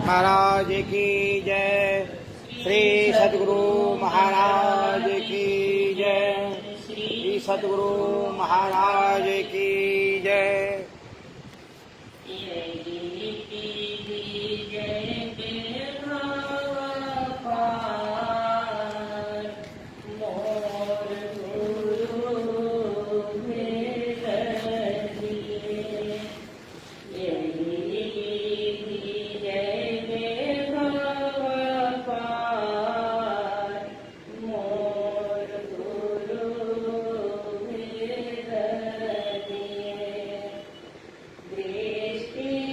महाराज की जय। श्री सद्गुरु महाराज की जय। श्री सद्गुरु महाराज की जय। दृष्टि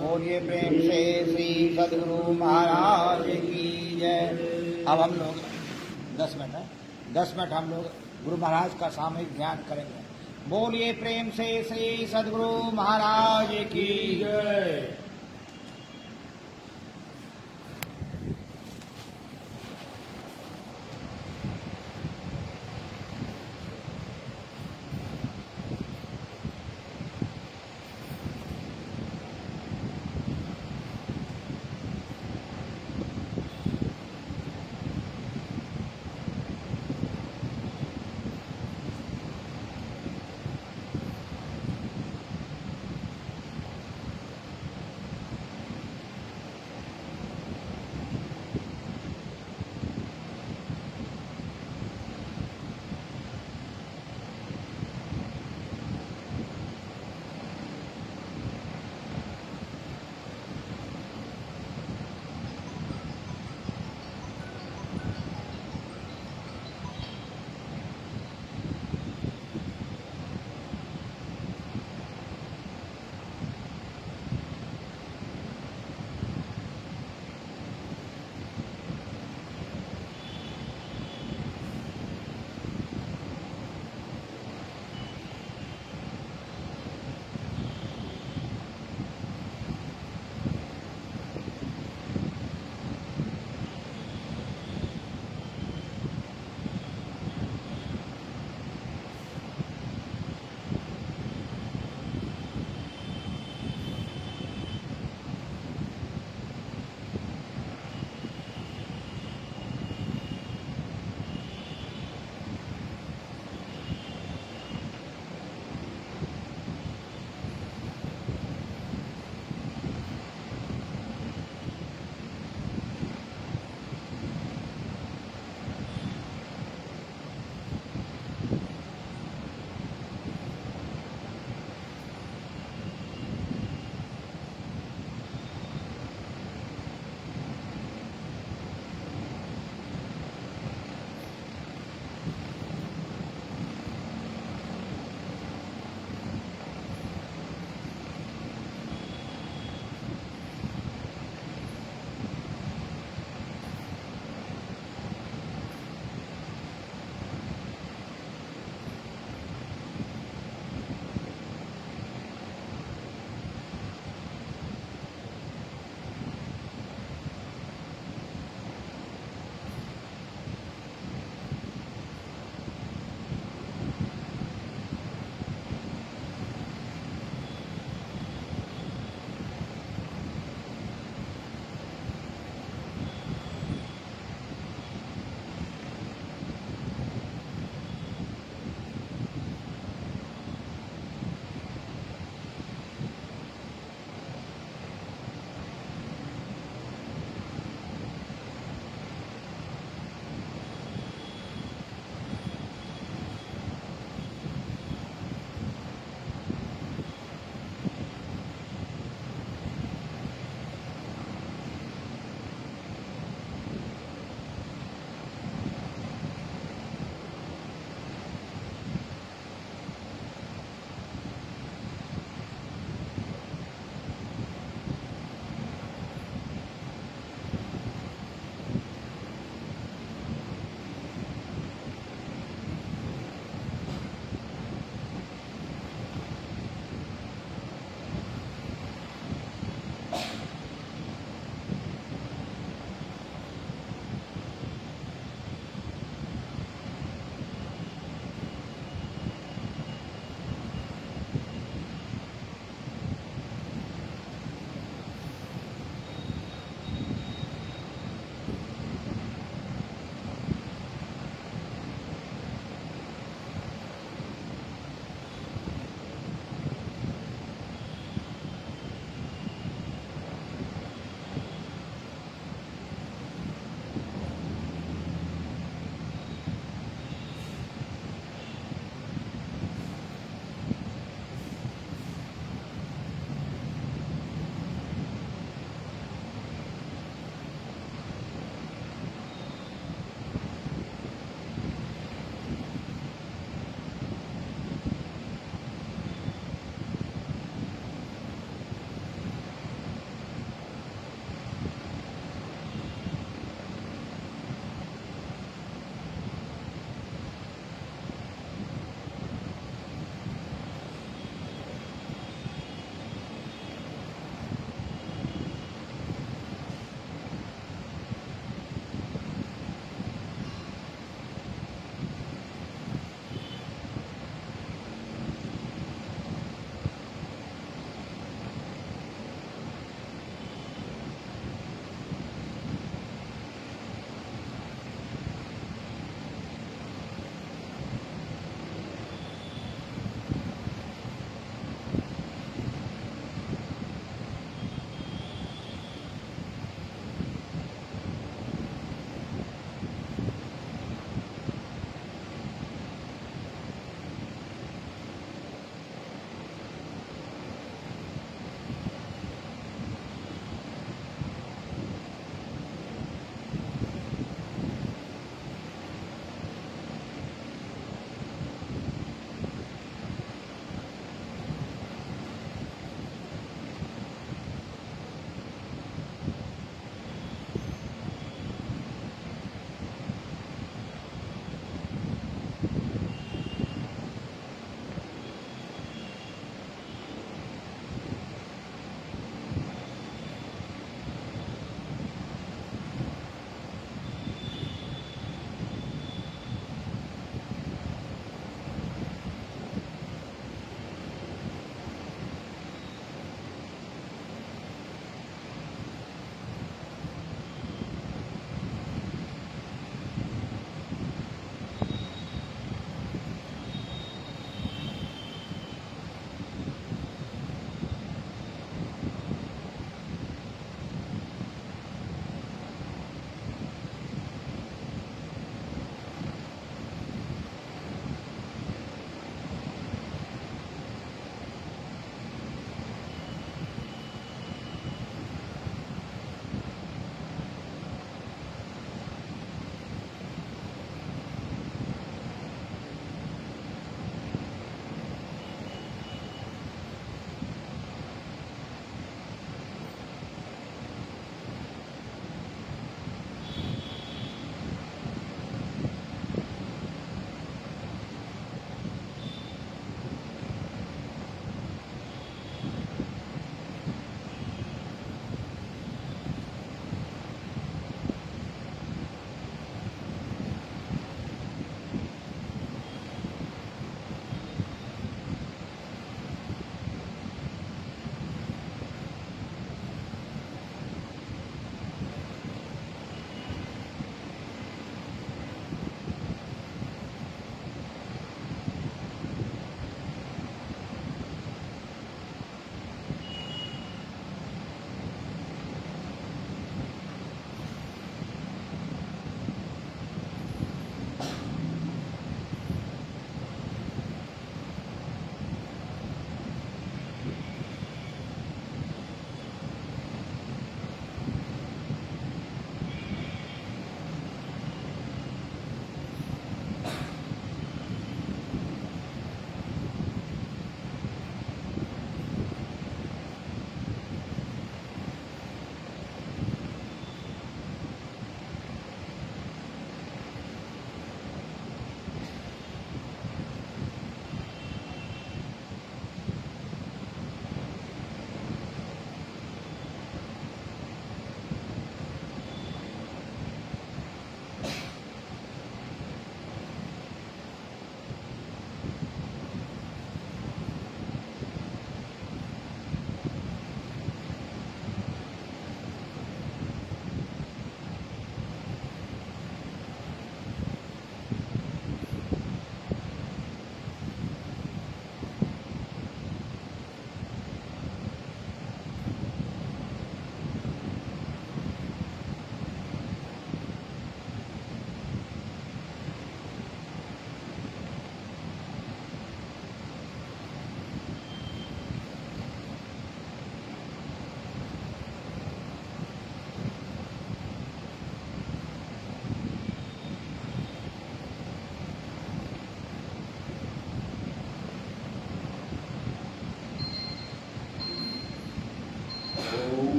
बोलिए प्रेम से श्री सद्गुरु महाराज की जय। अब हम लोग 10 मिनट हम लोग गुरु महाराज का सामूहिक ध्यान करेंगे। बोलिए प्रेम से श्री सद्गुरु महाराज की जय।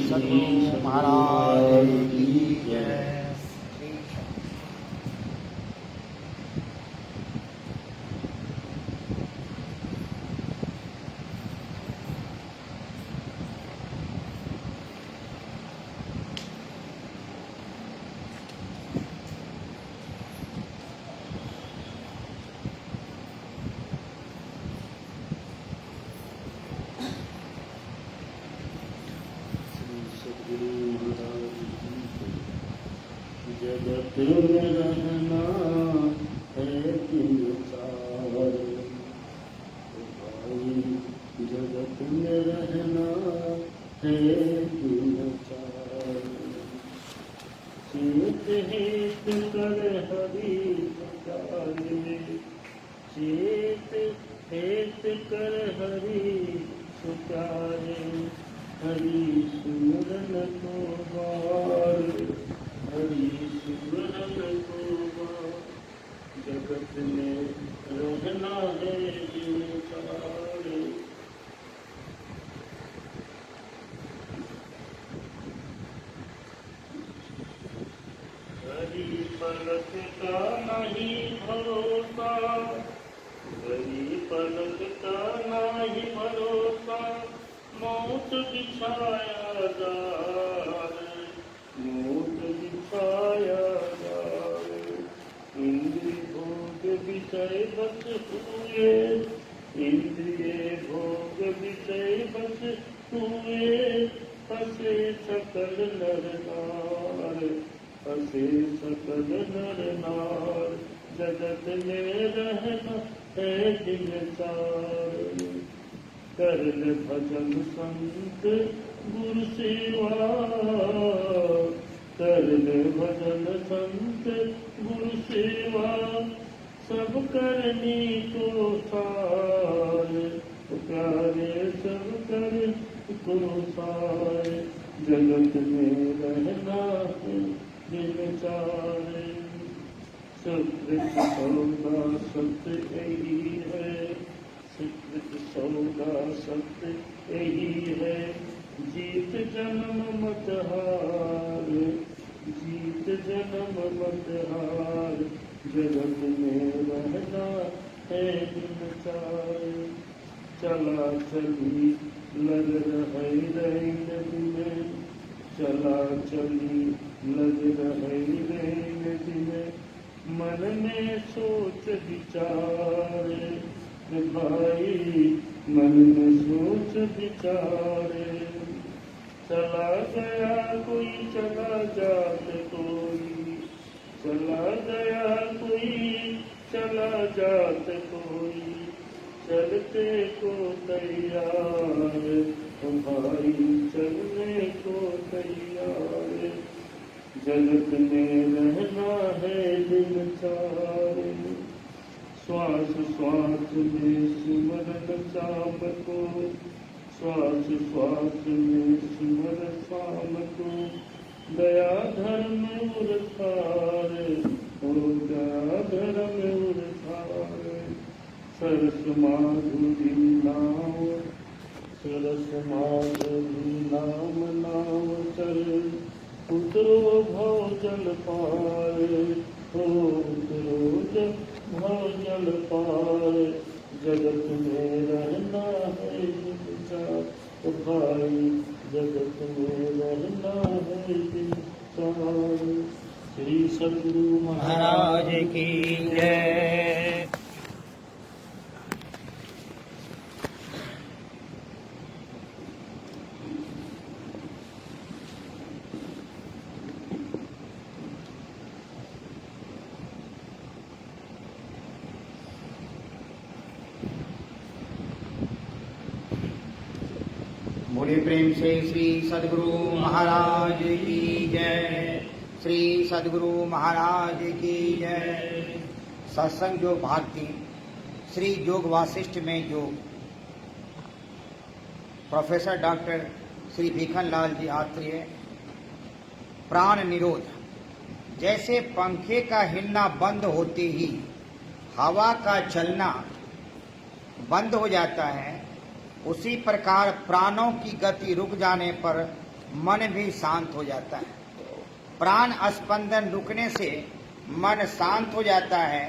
सद्गुरु महाराज की जय। जगत में रहना है तीन चार भाई, जगत में रहना है तीन चार। चेत हित कर हरि सुचारे, चेत हित कर हरि सुचारे। हरि सुमरन को बार, हरि सुमरन को बार। जगत में रहना है तीन चार। हरि पलक का नहीं भरोसा, हरि पलक का नहीं भरोसा। मौत बिछाया जाए, मौत बिछाया जाए। इंद्रिय भोग विषय बस हुए, इंद्रिय भोग विषय बस हुए। फंसे सकल नर नार, फंसे सकल नर नार। जगत में रहना है दिन चार। करन भजन संत गुरु सेवा, करन भजन संत गुरु सेवा। सब करनी को सार, प्यारे सब कर को सार। जगत में रहना है दिन चार। सुकृत सौदा सत्य यही है, सुकृत सौदा सत्य यही है। जीत जन्म मत हार, जीत जन्म मत हार। जगत में रहना है दिन चार। चला चली लग रही नदी में, चला चली लग रही नदी में। मन में सोच विचार भाई, मन में सोच विचारे। चला गया कोई चला जात कोई, चला गया कोई चला जात कोई। चलते को तैयार भाई, चलने को तैयार। जगत में रहना है दिन चार। श्वास श्वास में सिमरन शाम को, श्वास श्वास में सिमर शाम को। दया धर्म उरसार, हो दया धर्म उरसार। सरस माधुरी नाम, सरस माधुरी नाम नाम चल। उतरो भव जल पार, हो उतरो भव जल पार। जगत में रहना है दिन चार भाई, जगत में रहना है दिन चार। श्री सद्गुरु महाराज की जय। बोलिए प्रेम से श्री सद्गुरु महाराज की जय। श्री सद्गुरु महाराज की जय। सत्संग योग भाग 3 श्री योग वासिष्ठ में जो प्रोफेसर डॉक्टर श्री भीखन लाल जी आत्रेय प्राण निरोध। जैसे पंखे का हिलना बंद होते ही हवा का चलना बंद हो जाता है, उसी प्रकार प्राणों की गति रुक जाने पर मन भी शांत हो जाता है। प्राण स्पंदन रुकने से मन शांत हो जाता है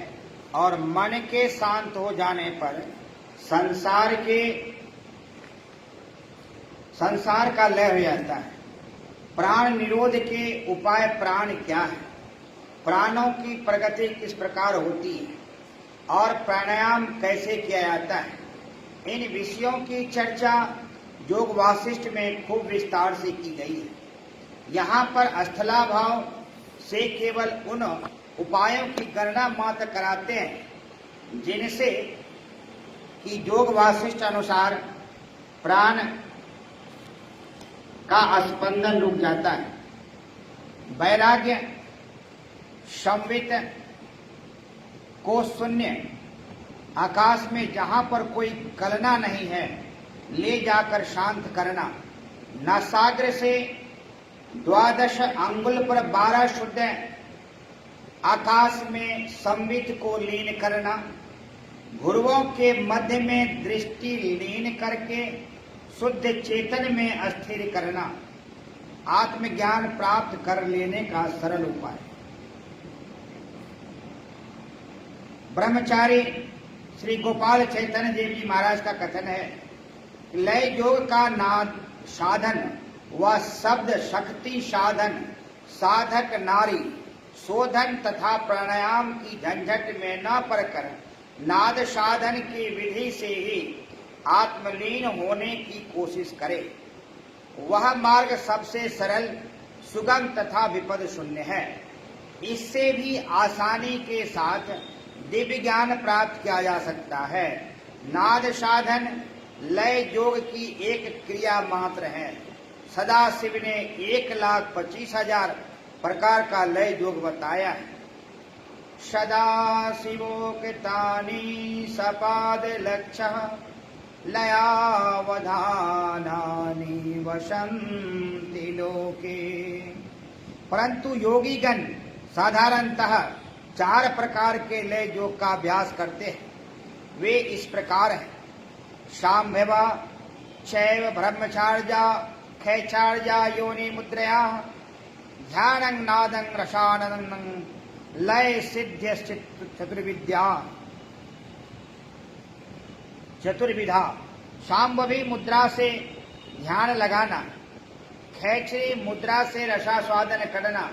और मन के शांत हो जाने पर संसार का लय हो जाता है। प्राण निरोध के उपाय प्राण क्या है, प्राणों की प्रगति किस प्रकार होती है और प्राणायाम कैसे किया जाता है, इन विषयों की चर्चा योग वासिष्ठ में खूब विस्तार से की गई है। यहाँ पर स्थलाभाव से केवल उन उपायों की गणना मात्र कराते हैं जिनसे कि योग वासिष्ठ अनुसार प्राण का स्पंदन रुक जाता है। वैराग्य संवित को शून्य आकाश में जहां पर कोई कलना नहीं है ले जाकर शांत करना। नासाग्र से 12 अंगुल पर 12 शुद्ध आकाश में संवित को लीन करना। भुर्वों के मध्य में दृष्टि लीन करके शुद्ध चेतन में स्थिर करना आत्मज्ञान प्राप्त कर लेने का सरल उपाय। ब्रह्मचारी श्री गोपाल चैतन्य देव जी महाराज का कथन है, लय योग का नाद साधन व शब्द शक्ति साधन साधक नारी शोधन तथा प्राणायाम की झंझट में न पड़कर नाद साधन की विधि से ही आत्मलीन होने की कोशिश करे। वह मार्ग सबसे सरल सुगम तथा विपद शून्य है। इससे भी आसानी के साथ दिव्य ज्ञान प्राप्त किया जा सकता है। नाद साधन लय योग की एक क्रिया मात्र है। सदाशिव ने 1,25,000 प्रकार का लय योग बताया है। सदाशिवो कृतानि सपाद लक्ष्य लयावधानानि वसन्ति लोके। परंतु योगीगण साधारणतः 4 प्रकार के लय योग का अभ्यास करते हैं। वे इस प्रकार हैं, शाम्भवा शैव ब्रह्मचार्या खैचार्या योनि मुद्रया ध्यानं नादं रसाननं लय सिद्ध चतुर्विधा। शाम्भवी मुद्रा से ध्यान लगाना, खैचरी मुद्रा से रसास्वादन करना,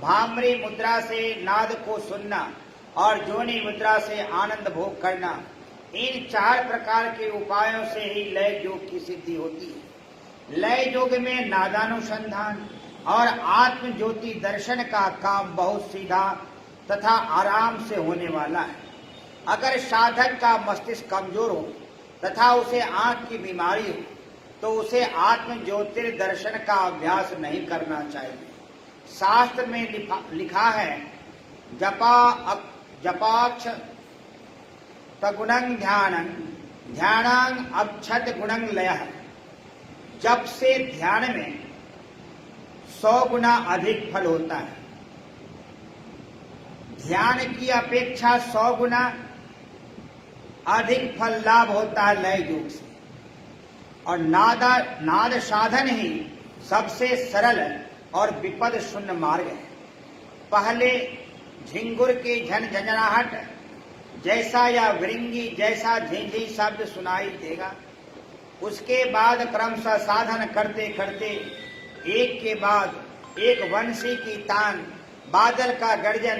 भामरी मुद्रा से नाद को सुनना और जोनी मुद्रा से आनंद भोग करना। इन 4 प्रकार के उपायों से ही लय योग की सिद्धि होती है। लय योग में नादानुसंधान और आत्म ज्योति दर्शन का काम बहुत सीधा तथा आराम से होने वाला है। अगर साधक का मस्तिष्क कमजोर हो तथा उसे आंख की बीमारी हो तो उसे आत्म ज्योतिर्दर्शन का अभ्यास नहीं करना चाहिए। शास्त्र में लिखा है, जपाक्ष तगुणं ध्यानं ध्यानां अक्षत गुणं लयः। जप से ध्यान में 100 गुना अधिक फल होता है। ध्यान की अपेक्षा 100 गुना अधिक फल लाभ होता है लय योग से। और नाद साधन ही सबसे सरल और विपद शून्य मार्ग है। पहले झिंगुर की झंझनाहट जैसा या वृंगी जैसा झिंझी शब्द सुनाई देगा। उसके बाद क्रमशः साधन करते करते एक के बाद एक वंशी की तान, बादल का गर्जन,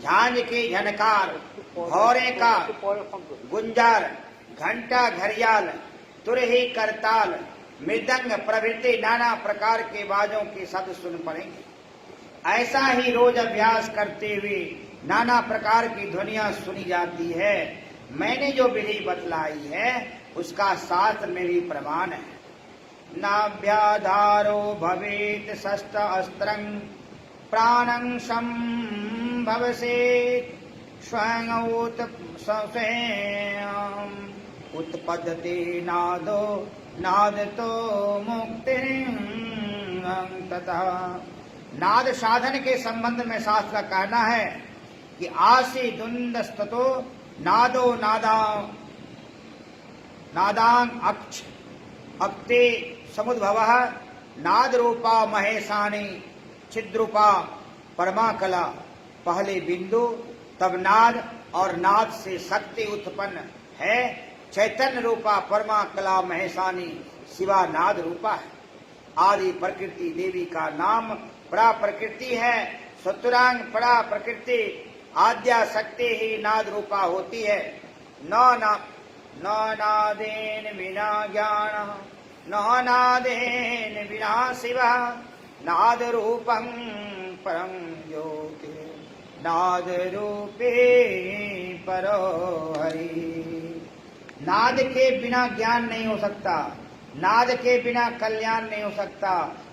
झांझ की झनकार, भौरे का गुंजार, घंटा घड़ियाल, तुरही करताल, मृदंग प्रभृति नाना प्रकार के बाजों के शब्द सुन पड़ेंगे। ऐसा ही रोज अभ्यास करते हुए नाना प्रकार की ध्वनियां सुनी जाती है। मैंने जो विधि बतलाई है उसका शास्त्र में भी प्रमाण है। नाभ्याधारो भवेत षष्ठ अस्त्रं प्राणं संभवसेत् स्वयं उत्पद्यते नादो नादतो मुक्तिं ततः। नाद साधन के संबंध में शास्त्र का कहना है कि आसी दुंदस्ततो नादो नादां अक्ष अक्ते समुद्भवः नाद रूपा महेशानी छिद्रूपा परमा कला। पहले बिंदु तब नाद और नाद से शक्ति उत्पन्न है। चैतन्य रूपा परमा कला महेशानी शिवा नाद रूपा है। आदि प्रकृति देवी का नाम परा प्रकृति है। सतुरांग परा प्रकृति आद्या शक्ति ही नाद रूपा होती है। न नादेन बिना ज्ञान न नादेन बिना शिवा नाद रूपं परम ज्योति नाद रूपे परो हरि। नाद के बिना ज्ञान नहीं हो सकता, नाद के बिना कल्याण नहीं हो सकता।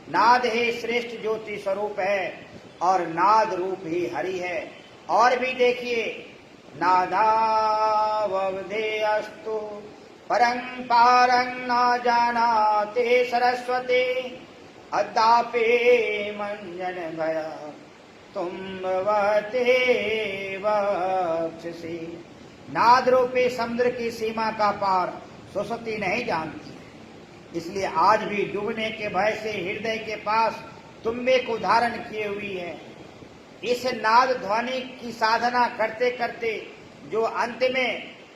नाद ही श्रेष्ठ ज्योति स्वरूप है और नाद रूप ही हरि है। और भी देखिए, नादावधे अस्तु परं पारं न जानाते सरस्वती अद्यापि मंजन भया तुम भवते वक्षसि। नाद रूपी समुद्र की सीमा का पार सरस्वती नहीं जानती, इसलिए आज भी डूबने के भय से हृदय के पास तुम्बे को धारण किए हुई है। इस नाद ध्वनि की साधना करते करते जो अंत में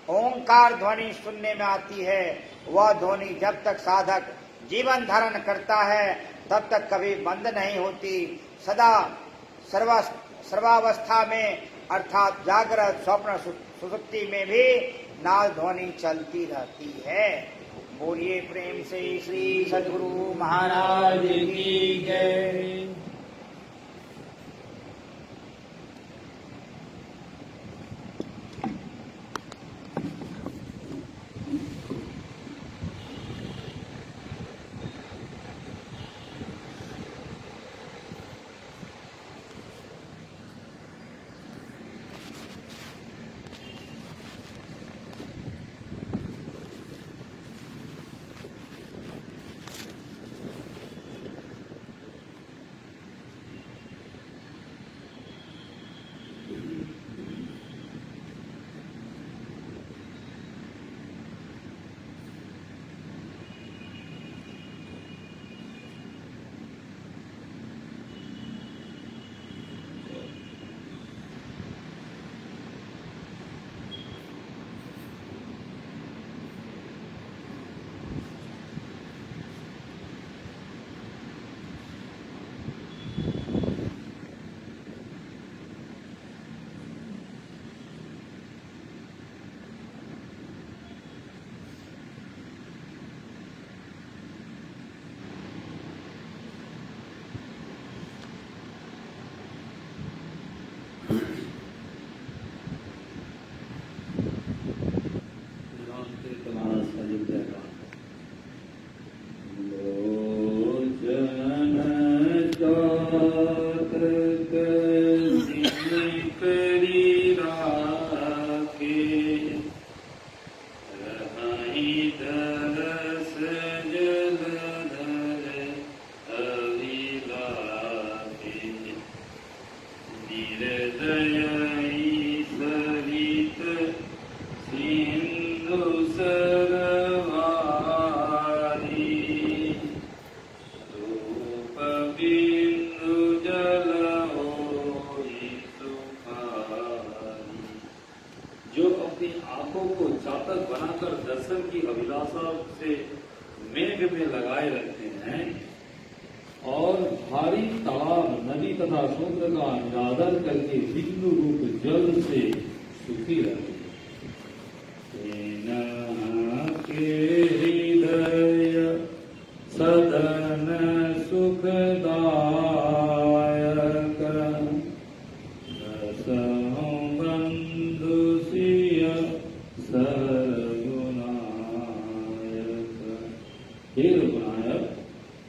ओंकार ध्वनि सुनने में आती है, वह ध्वनि जब तक साधक जीवन धारण करता है तब तक कभी बंद नहीं होती। सदा सर्वावस्था में अर्थात जागृत स्वप्न सुषुप्ति में भी नाद ध्वनि चलती रहती है। बोलिए प्रेम से श्री सद्गुरु महाराज की जय।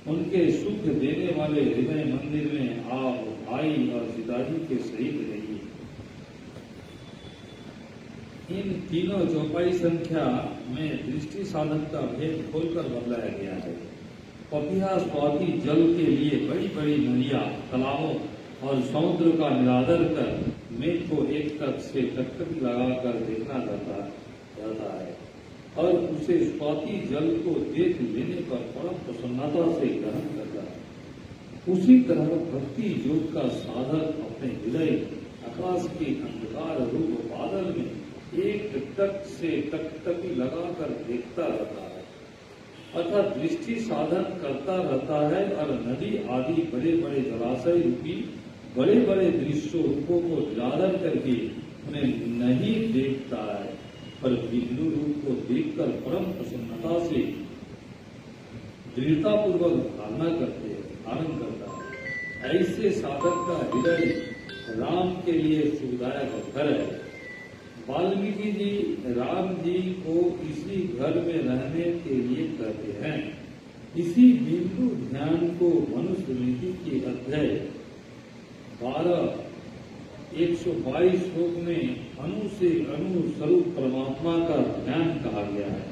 उनके सुख देने वाले हृदय मंदिर में आप भाई और पिताजी के सहित रहिए। इन तीनों चौपाई संख्या में दृष्टि साधक का भेद खोलकर बदलाया गया है। पपिहा स्वाति जल के लिए बड़ी बड़ी नदियां, तालाबों और समुद्र का निरादर कर मेघ को एक तक से टकटकी लगाकर देखना जाता है और उसे स्वाति जल को देख लेने पर परम प्रसन्नता से ग्रहण करता है। उसी तरह भक्ति योग का साधक अपने हृदय आकाश के अंधकार रूप बादल में एक टक से टकटकी लगाकर देखता रहता है, अर्थात दृष्टि साधन करता रहता है और नदी आदि बड़े बड़े जलाशय रूपी बड़े बड़े दृश्यों रूपों को निरादर करके उन्हें नहीं देखता है, पर बिंदु रूप को देखकर परम प्रसन्नता से दृढ़ता पूर्वक धारण करता है। ऐसे साधक का हृदय राम के लिए सुखदायक घर है। वाल्मीकि जी राम जी को इसी घर में रहने के लिए कहते हैं। इसी बिंदु ध्यान को मनुष्य नीति के अध्याय 122 श्लोक में अणु से अणु स्वरूप परमात्मा का ध्यान कहा गया है।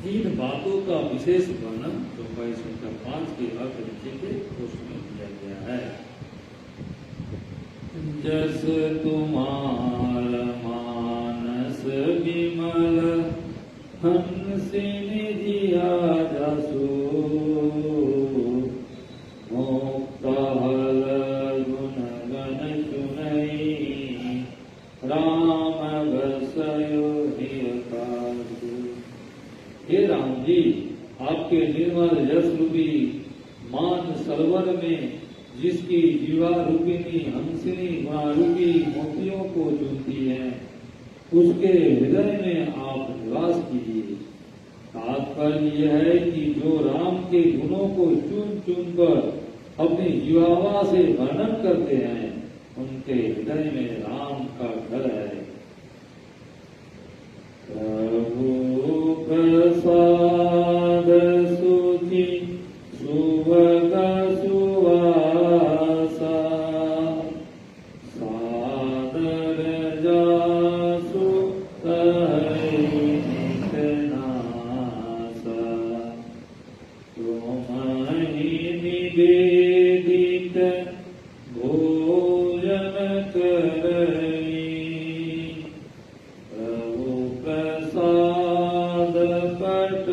इन बातों का विशेष वर्णन 5 के अर्थ नीचे के प्रश्न में किया गया है। जस तुम्हार मानस विमल हंस निधिया जसो मुक्त हल गुण गण चुनई राम बसयो नियतासु। हे राम जी, आपके निर्मल यश रूपी मान सरोवर में जिसकी जीवा रूपिणी हंसिनी गुणारूपी मोतियों को चुनती है, उसके हृदय में आप निवास कीजिए। तात्पर्य यह है कि जो राम के गुणों को चुन चुन कर अपनी जीवावा से वर्णन करते हैं, उनके हृदय में राम का घर है। प्रभु प्रसाद सुचि सुभग सुवासा सादर जासु सहित नासा तुमहि निवेदित भोजन करई प्रभु प्रसाद पट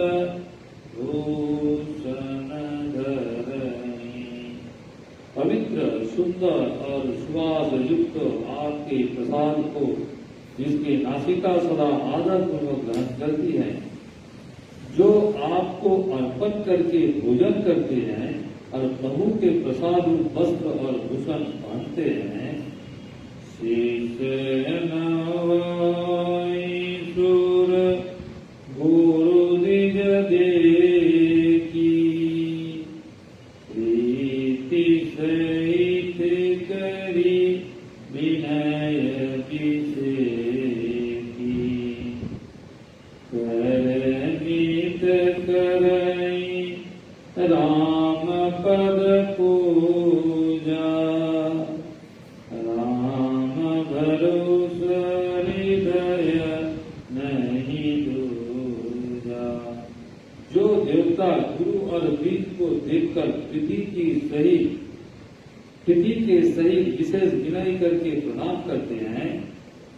भूषण धरई। पवित्र सुंदर और सुवास युक्त आपके प्रसाद को जिसकी नासिका सदा आदर पूर्वक ग्रहण करती है, जो आपको अर्पण करके भोजन करते हैं और प्रभु के प्रसाद वस्त्र और भूषण पहनते हैं, शीश नवाई सुर गुरु निज देखी प्रीति सहित करी विनय विषेकी करनीत करई राम पद पूजा राम भरोसा हृदय नहीं दूजा। जो देवता गुरु और वीर को देखकर प्रीति के सही विशेष विनय करके प्रणाम करते हैं,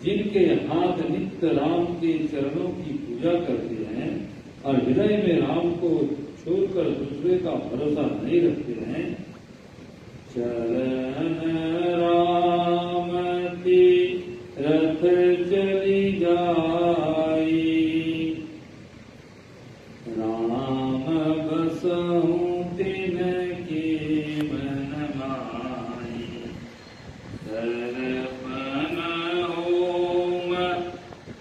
जिनके हाथ नित्य राम के चरणों की पूजा करते हैं और हृदय में राम को छोड़कर दूसरे का भरोसा नहीं रखते हैं, चरण राम तीरथ चली जाई राम बसहु तिनके मन माई दर्पण होम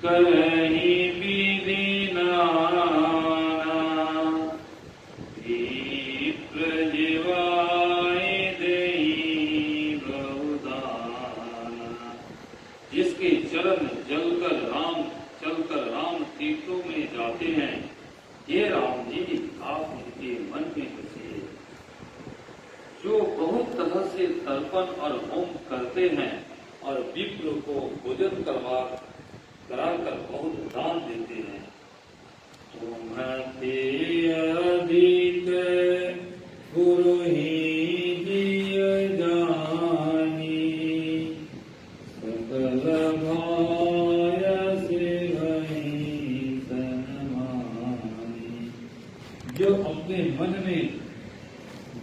कहीं विधि नाना प्रजिवाए देहि बहुदाना। जिसके चरण चलकर राम तीर्थों में जाते हैं, ये राम जी आप उनके मन में बसे। जो बहुत तरह से तर्पण और होम करते हैं और विप्र को भोजन कराकर बहुत दान देते हैं, तुम्हारे अधिक गुरु ही जिय जानी सकल भाय से वही सनमानी। जो अपने मन में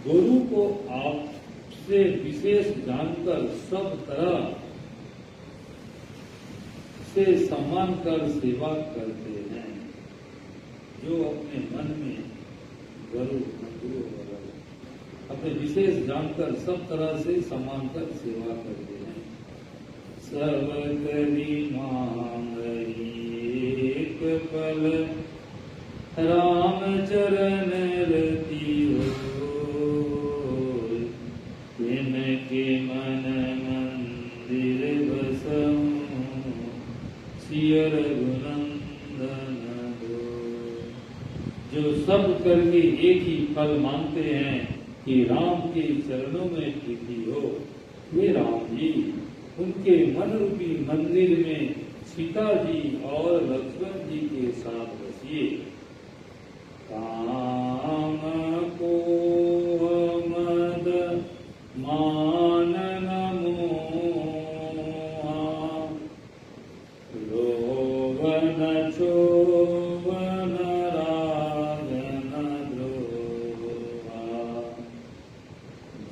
गुरु जिनको आपसे विशेष जानकर सब तरह से सम्मान कर सेवा करते हैं, जो अपने मन में अपने विशेष जानकर सब तरह से सम्मान कर सेवा करते हैं। सब करी मांगई एक पल, राम चरण रति हो, इनके मन मंदिर बसऊं, सिय रघुनंदन हो। जो सब करके एक ही फल मांगते हैं कि राम के चरणों में प्रीति हो, वे राम जी उनके मन रूपी मंदिर में सीता जी और लक्ष्मण जी के साथ बसिए। काम को मद मानन मोहा, लोभन चोभन रागन द्रोहा,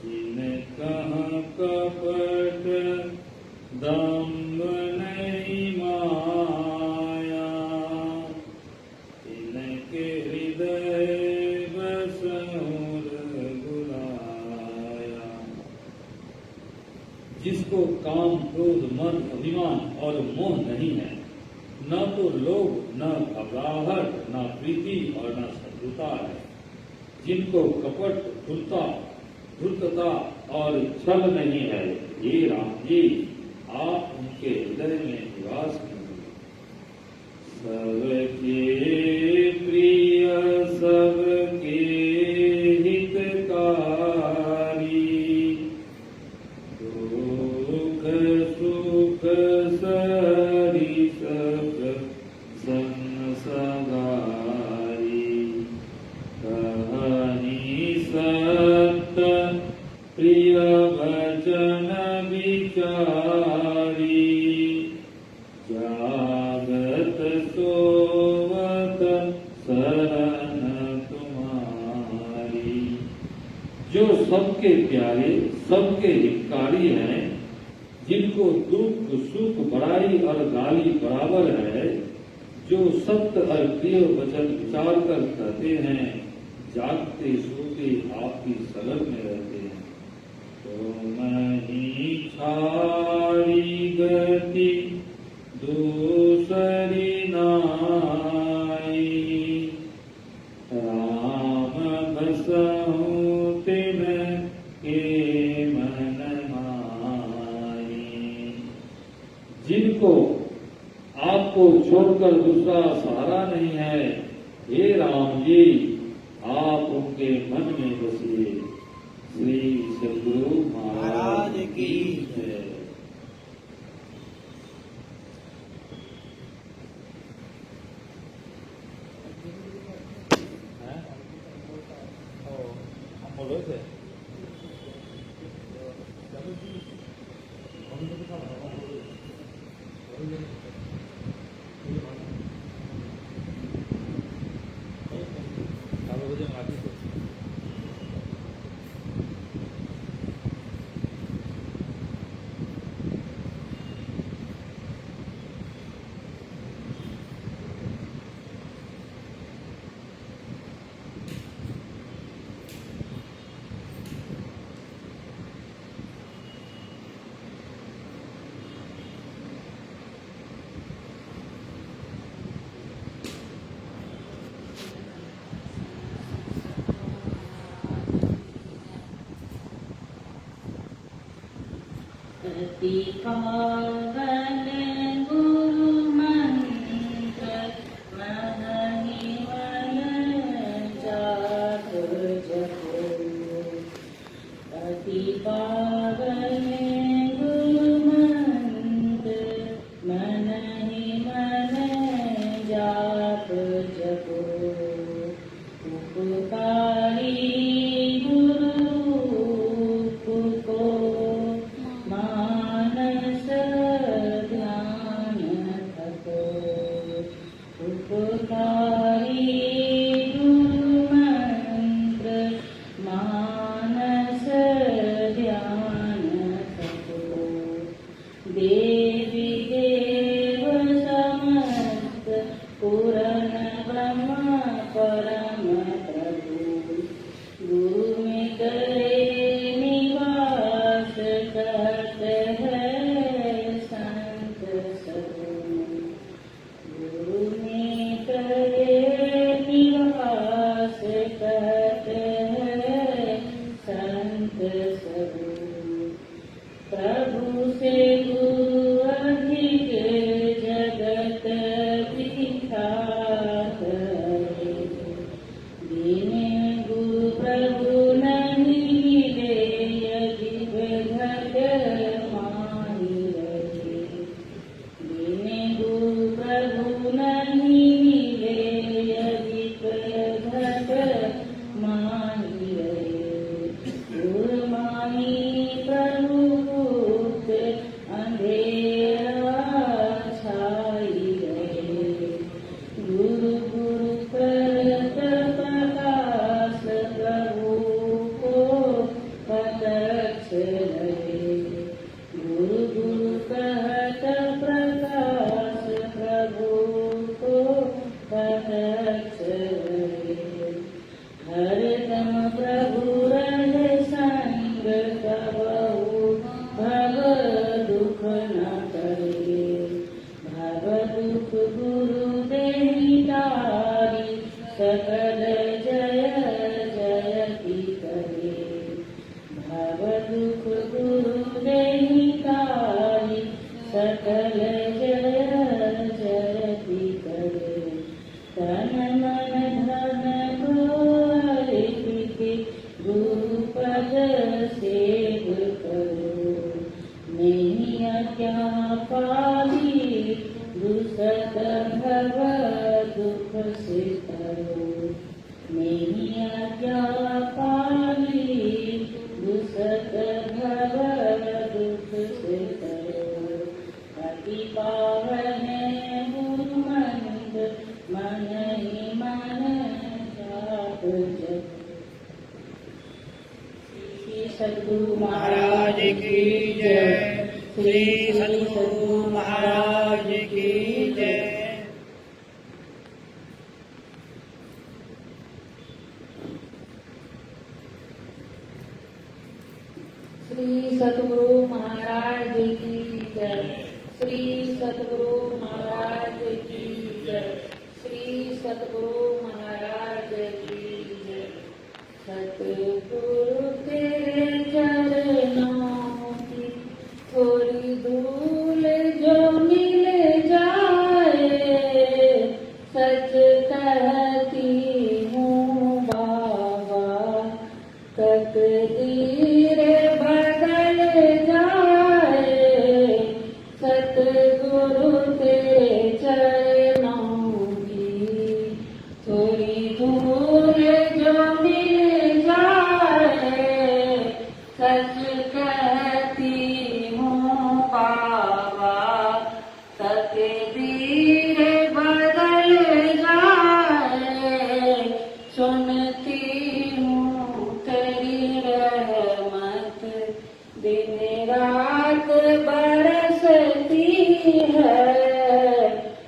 जिन कहाँ कपट दम्भ नहीं माया, इनके हृदय बसऊं रघुराया। जिसको काम क्रोध मन अभिमान और मोह नहीं है, न तो लोभ न घबराहट न प्रीति और न शत्रुता है, जिनको कपट धूर्तता और छल नहीं है, ये राम जी आप उनके हृदय में निवास कीजिए। सबके प्रिय सबके हितकारी, दुख सुख सरी सब संग सवारी, कहानी सत्य प्रिय वचन विचारी, जागत सोवत शरण तुम्हारी। जो सबके प्यारे सबके हितकारी हैं, जिनको दुख सुख बड़ाई और गाली बराबर है, जो सत्य और प्रिय वचन विचार कर कहते हैं, जागते सोते आपकी शरण में रहते हैं। तुमहि छाड़ी गति दूसरी नाई, राम बसऊं तिन के मन माई। जिनको आपको छोड़कर दूसरा सहारा नहीं है, हे राम जी आप उनके मन में बसिए। श्री सद्गुरु महाराज की जय। हम बोलो थे पावन गुरु मंत्र महनि मन जाप जपो। अति पावन गुरु मंत्र महनि मन जाप जपो। उपकारी उपकारी गुरु मंत्र मानस रहे। गुरु गुरु कहत प्रकाश प्रभु को प्रत्यक्ष रहे। हरदम प्रभु रहे संग कबहु भव दुख न करे। भव दुख गुरु देहि तारी सकल जय जयति करे। भव दुख गुरु देहि तारी सकल जय जयति करे। तन मन धन को अर्पित गुरु पद सेव करो। नहीं क्या पाली दुसत भव दुख से करो। नहीं क्या पाली दुसत भव दुख से करो। अति पावन गुरु मंद मन ही मन जाप जप। श्री सद्गुरु महाराज की जय। श्री सद्गुरु महाराज की जय। श्री सद्गुरु महाराज की जय। श्री सद्गुरु महाराज की जय। श्री सद्गुरु महाराज की जय। सतगुरु तेरे चरणों की थोड़ी धूल जो मिल जाए। सच कहती हूँ बाबा तकदीर बदल जाए। सतगुरु तेरे चरणों की थोड़ी धूल जो मिल जाए। सच कहती हूँ बाबा तकदीर बदल जाए। सुनती हूँ तेरी रहमत दिन रात बरसती है।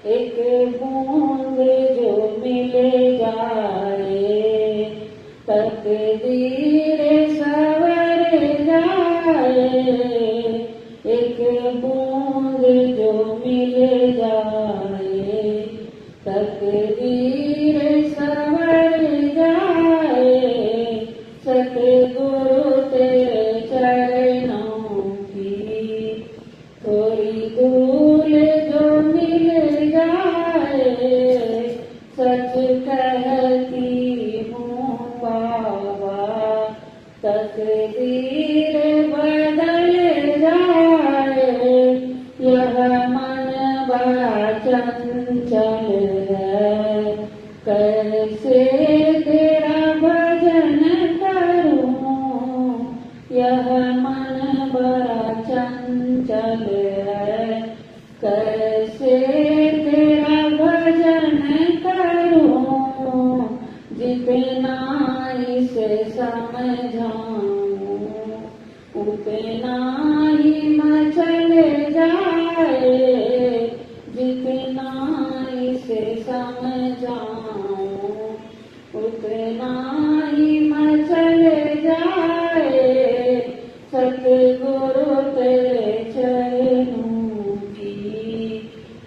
एक बूंद जो मिल जाए तकदीर सवर जाए। एक बूंद जो मिल जाए तकदीर सवर जाए। सतगुरु तेरे चरणों की थोड़ी धूल जो मिल जाए। सच कहती हूँ बाबा तकदीर बदल जाए। यह मन बड़ा चंचल है कैसे तेरा भजन करूं। यह मन बड़ा चंचल है कैसे तेरा भजन करूं। जितना इसे समझाऊं उतना ही मचल जाए। जितना इसे समझाऊं उतना ही मचल जाए। सतगुरु तेरे चरणों की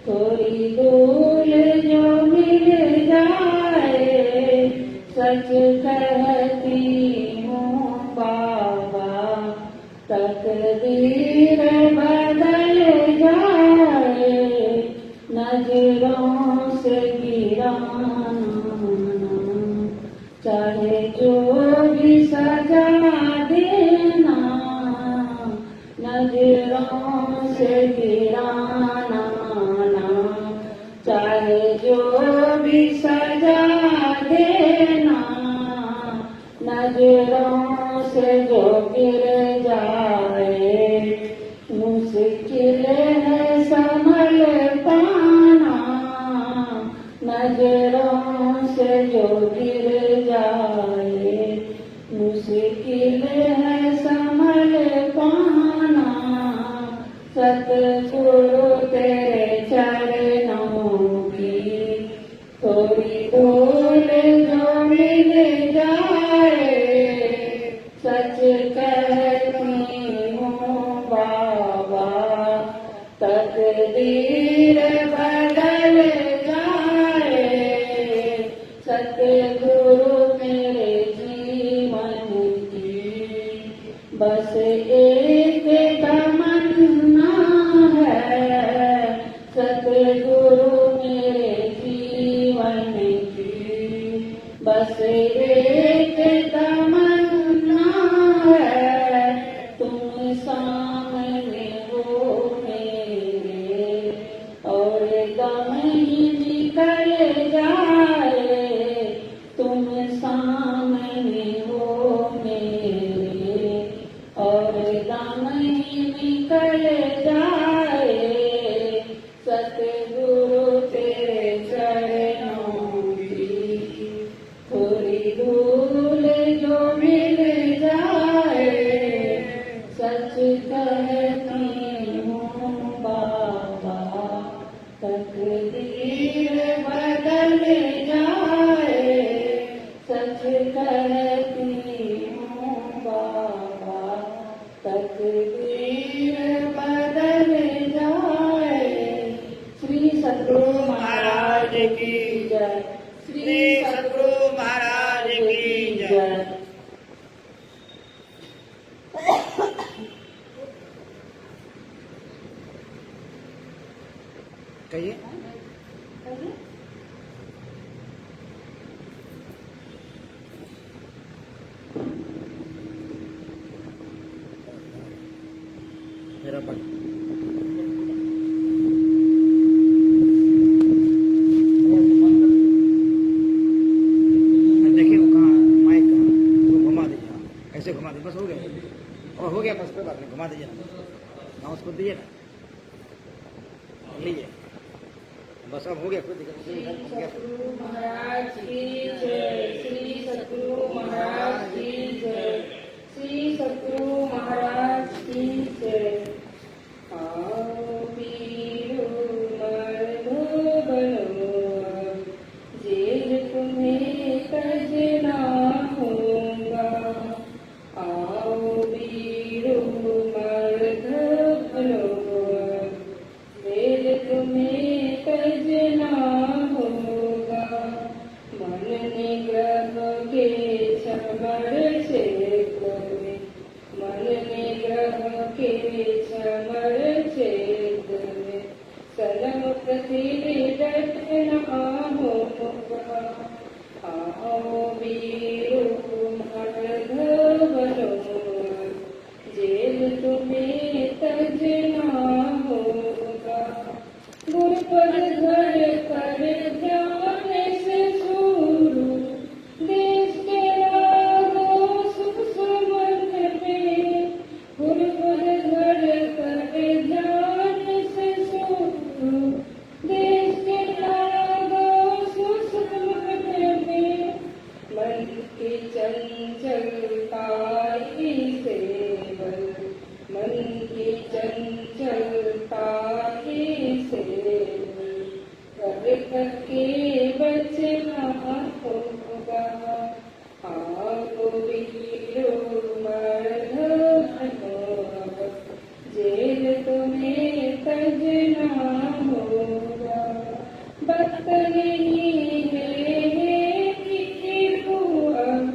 थोड़ी धूल जो मिल जाए। सच कहती हूँ बाबा तकदीर बदल जाए। नजरों से गिराना चाहे जो भी सजा देना। नजरों से गिराना चाहे जो भी सजा देना। नजरों से जो गिर जाए मुश्किल है संभल पाना। नजरों से जो गिर जाए मुश्किल है संभल सतगुरु तेरे चरणों की थोड़ी धूल जो मिल जाए, सच कहती हूँ बाबा तकदीर बदल जाए। सतगुरु मेरे जीवन की बस एक तमन्ना है, सतगुरु मेरे जीवन की बस एक तमन्ना है। तुम सामने हो मेरे और दम ही निकल जाए, तुम सामने हो मेरे और दम ही निकल जाए। सतगुरु तेरे चरणों की थोड़ी धूल जो मिल जाए, सच कहती हूँ बाबा तकदीर बदल जाए। सच कहती हूँ बाबा तकदीर बदल जाए। श्री सतगुरु महाराज की जय। श्री सतगुरु महाराज की जय। कहिए। मेरा पढ़ देखिए वो कहाँ माइक कहाँ, वो घुमा दीजिए। हाँ, ऐसे घुमा दीजिए, बस हो गया। और हो गया बस, कोई बात नहीं, घुमा दीजिए ना, माउस को दीजिए ना, लीजिए बस, अब हो गया, कोई दिक्कत नहीं। सतगुरु महाराज की जय। श्री सतगुरु महाराज की जय। श्री सतगुरु महाराज की जय। आओ वीरो मर्दो बनो, जेल तुम्हें तजना होगा। आओ वीरो मर्दो बनो, जेल तुम्हें तजना होगा। मन निग्रह के समर क्षेत्र में, मन निग्रह के समर क्षेत्र में सनम पृथ्वी डटना होगा। आओ वीरो मर्द बनो, जेल तुम्हें तजना होगा। गुरुपद घर कर ध्यान से शुरू, देश के लागो सुख सुमन में। गुरुपद घर कर ध्यान से शुरू, देश के लागो सुख सुमन में। मन की चंचलता ही सेवल, मन की चंचलता ही सेवल, कर करके बचना होगा। आओ वीरो मर्द बनो, जेल तुम्हें तजना होगा। वक्त नहीं है कि अब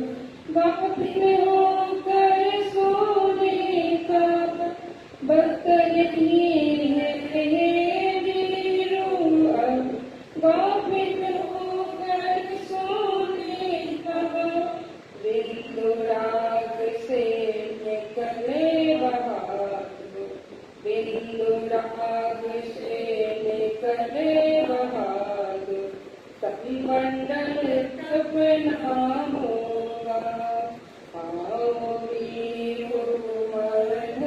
गाफिल होकर सोने का, वक्त नहीं है वीरो अब गाफिल होकर सोने का। बिंदु राग से निकले बहादुर, बिंदु राग से निकले बहादुर, तभी मंडल सपना होगा। आओ वीरो मर्द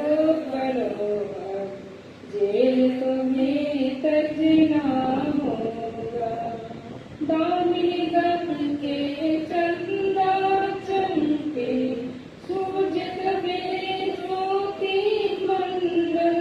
बनो, जेल तुम्हें तजना होगा। दामिनी गम के चंदा चमके, सूरज दबे ज्योति मंडल,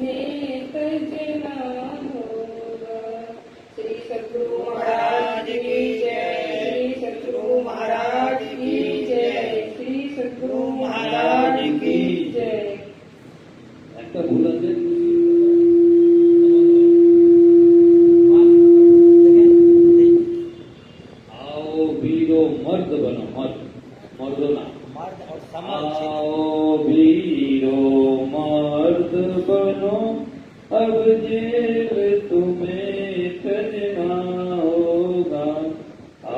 में तजना होगा। श्री सद्गुरु महाराज की जय। श्री सद्गुरु महाराज की जय। श्री सद्गुरु महाराज की जय। একটা ভুল আছে आओ वीरो मर्द बनो मर्दो ना मर्द और समर्थ आओ वीरो मर्द बनो अब जेल तुम्हें तजना होगा।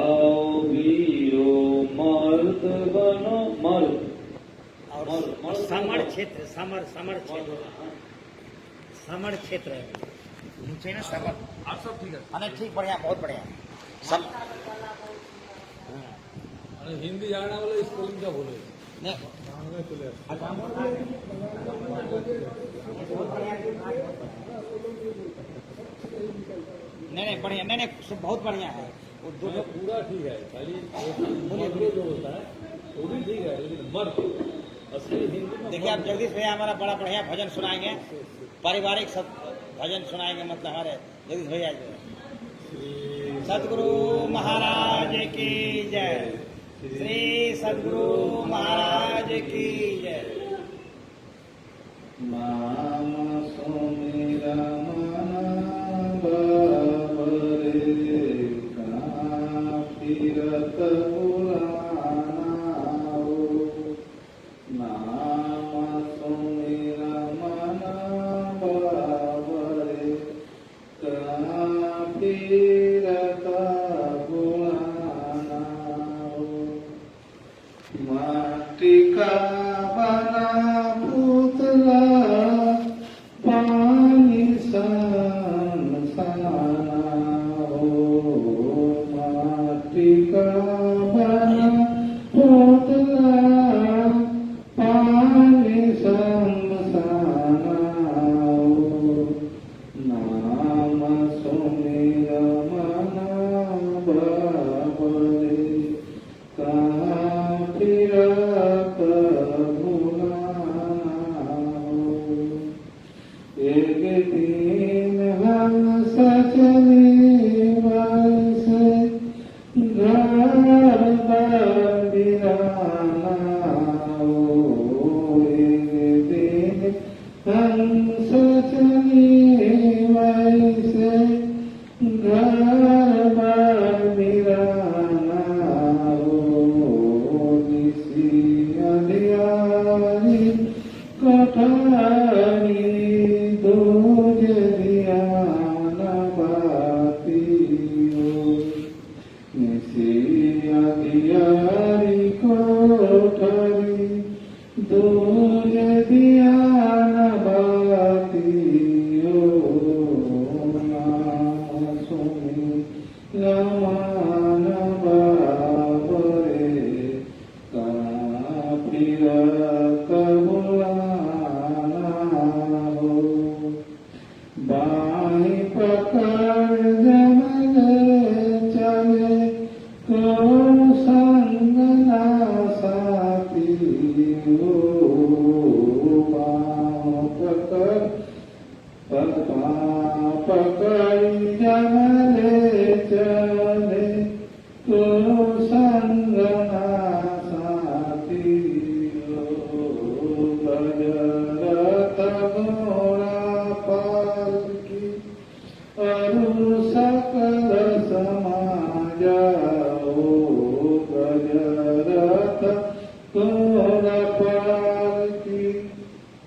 आओ वीरो मर्द बनो मर्द और समर क्षेत्र समर क्षेत्र है नीचे ना समर। आप सब ठीक है अरे ठीक बढ़िया बहुत बढ़िया सम અને હિન્દી જાણવા વાળા સ્પેલિંગ क्या बोले नहीं नहीं बढ़िया नहीं बहुत बढ़िया है वो दो मतलब पूरा ठीक है खाली बोलिए जो होता है वो भी ठीक है लेकिन मर्द असली हिंदी में देखिए आप जगदीश भैया हमारा बड़ा बढ़िया भजन सुनाएंगे पारिवारिक सब भजन सुनाएंगे मतलब हमारे जगदीश भैया जो है। सद्गुरु महाराज की जय। श्री सद्गुरु महाराज की जय। नाम सुमिरा मन बाबरे काफिरत बुलानाओ। नाम सुमिरा मन बाबरे काफिरत बुलानाओ। माटी का बना पुतला पानी सनसाना हो। माटी का बना पुतला पानी सनसाना हो। नाम सुमिरा मन बाबरे काफिरत बुलानाओ। एक दिन हम सचली से घर बिरानाओ। एक दिन हम सचली से घर बिरानाओ। अधियारी कठारी दूज दियाना बातियो। निसी अधियारी कोठारी दूज दियाना बातियो। नाम सुमी रमान बाबरे काफिरत बुलानाओ। बाई पकड़ जमले चले को संग ना साथी हो। बाँ पकड़ जमले चले को संग ना साथी हो। गजरत घोड़ा पालकी अरु सकल समाजाओ। गजरत घोड़ा पालकी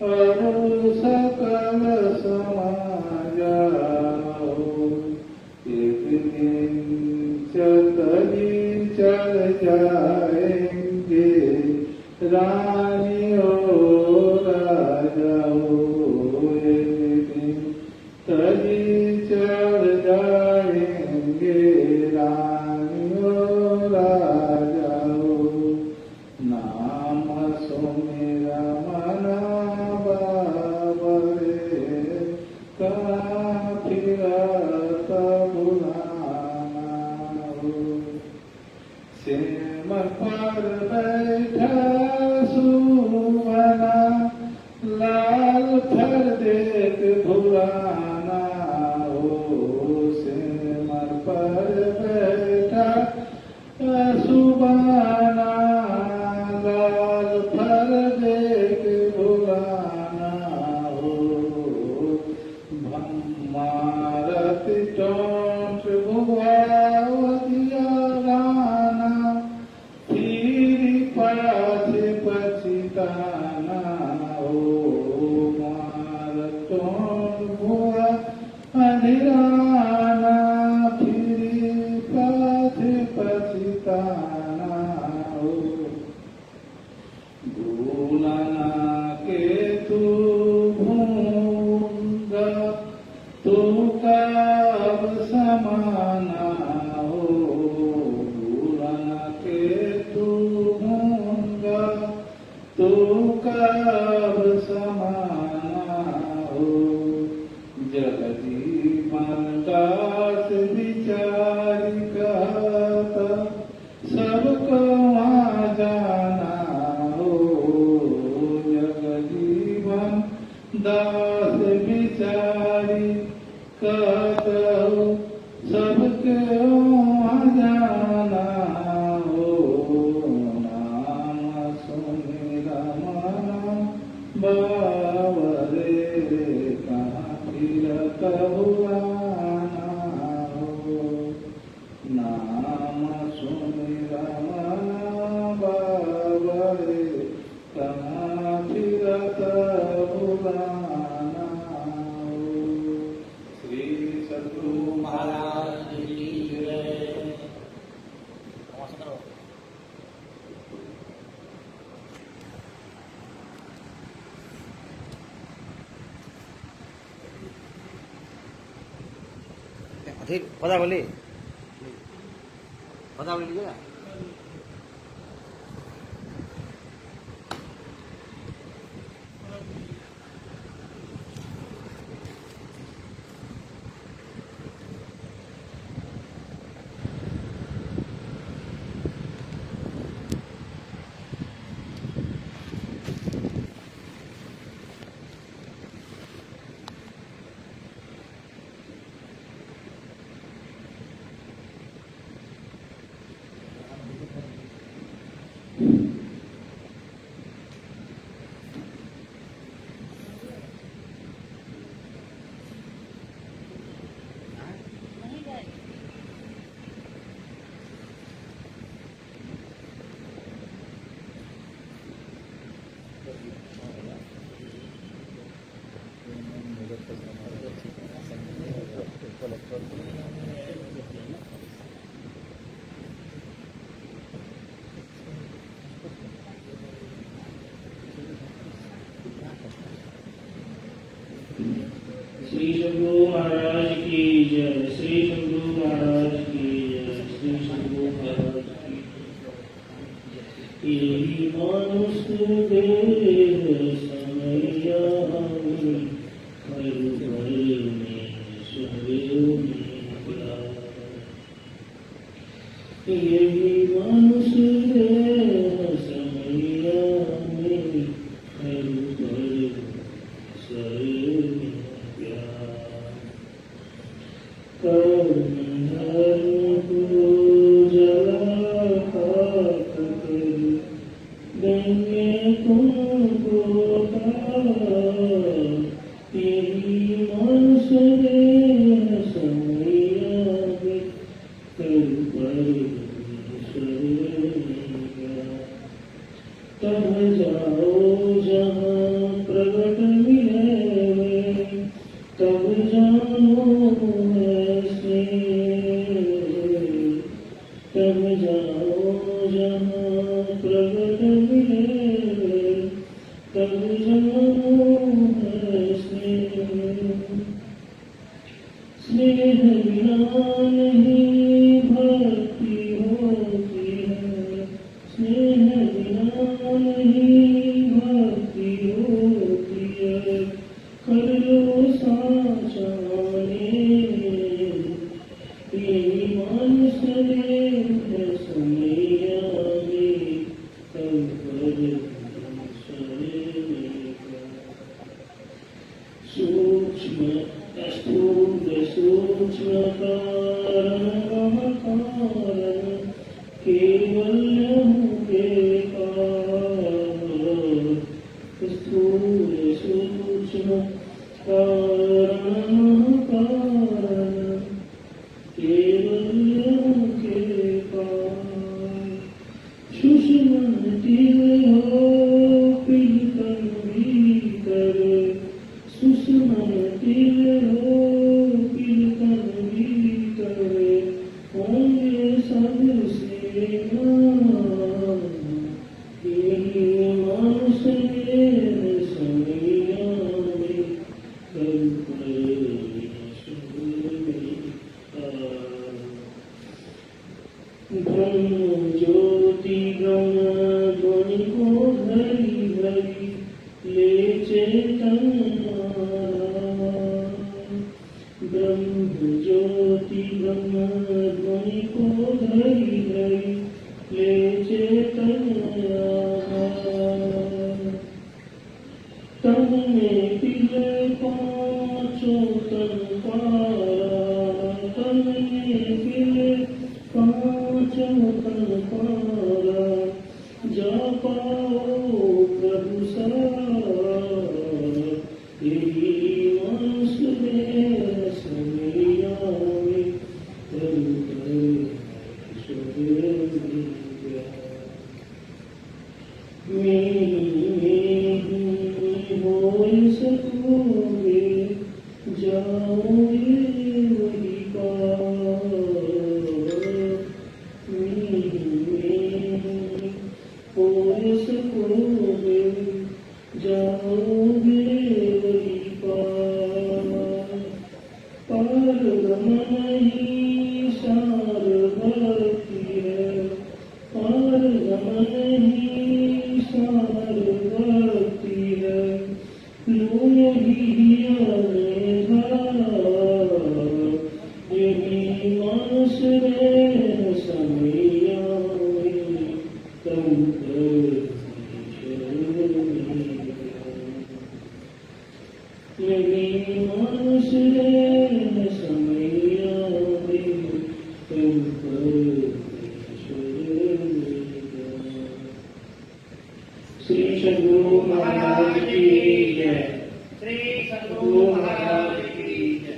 अरु सकल समाजाओ। एक दिन चतरी चल जाएंगे रानियों राजाओ। एक दिन तरी चल जाएंगे रानियों राजाओ। नाम सुमिरा मन बाबरे काफिरत बुलानाओ। सिम पर बैठा सुवना लाल फर देख भुलाना हो सिमर पर बैठा सुबाना लाल फर देख भुलाना हो भारत टोंट भुआवतिया गाना फिर पाछ पछिताना हो भारत टोंट भुआ अधिराना फिर पाछ पछिताना हो भूलना के तू भूंगा तू कब समाना हो भूलना के तू भूंगा तू कब समाना हो जगजीवन दास विचारी कहता सबको वहाँ जाना हो जगजीवन दास विचारी कहता हो सबके वहाँ जाना हो नाम सुमिरा मना बावरे कहाँ फिरत हुआना हो नाम सुमिरा मना बावरे कहाँ फिरत हुआना हो श्री सद्गुरु महाराज की जय। नमस्कार करो। ठीक पदावली लीजिएगा। श्री सद्गुरु महाराज की जय। श्री सद्गुरु महाराज की जय। श्री सद्गुरु महाराज की जय। यही मानुष देह समैया हर भर में सुबह यही मानुष देह समैया हर भर सर तब जाओ जहाँ प्रगट मिले तब जाओ ऐसे तब जाओ जहाँ प्रगट मिले तब जाओ ऐसे स्नेह बिना नहीं भक्ति होती है स्नेह बिना नहीं भक्ति होती कारण महाकारण केवल्य के कारण स्थूल सूक्ष्म कारण महाकारण केवल्य के कारण सुषमति हो पिलकन भीतर सुषमति हो पिलकन भीतर होंगे सबसे यही मानुष में सैया में ब्रह्म ज्योति ब्रह्म ध्वनि को धरी धरी ले चेतना ब्रह्म ज्योति ब्रह्म ध्वनि को धरी धरी ले चेतना तन में पिले पाँचों तन पारा तन में पिले पाँचों तन पारा जा पाओ प्रभु सारा यही मानस में समिया में प्रभु हो सकोगे जाओगे वही पार हो सकोगे जाओगे वही पार गमन ही सार भक्ति है पार गमन ही सार भक्ति है लो यही यही मानस में समिया में तम यही मानस में समिया में तम श्री सद्गुरु महाराज की जय श्री सद्गुरु महाराज की जय।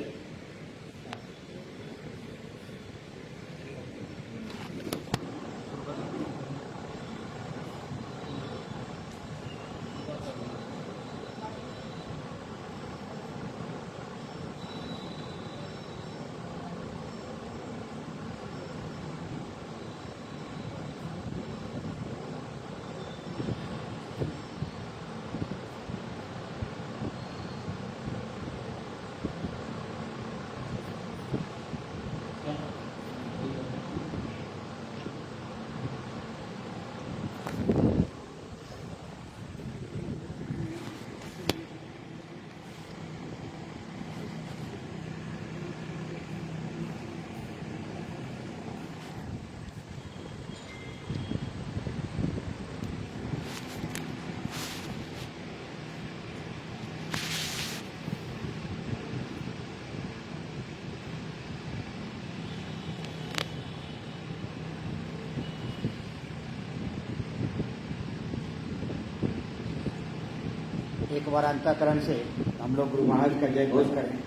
एक बार अंतःकरण से हम लोग गुरु महाराज का जय घोष करें।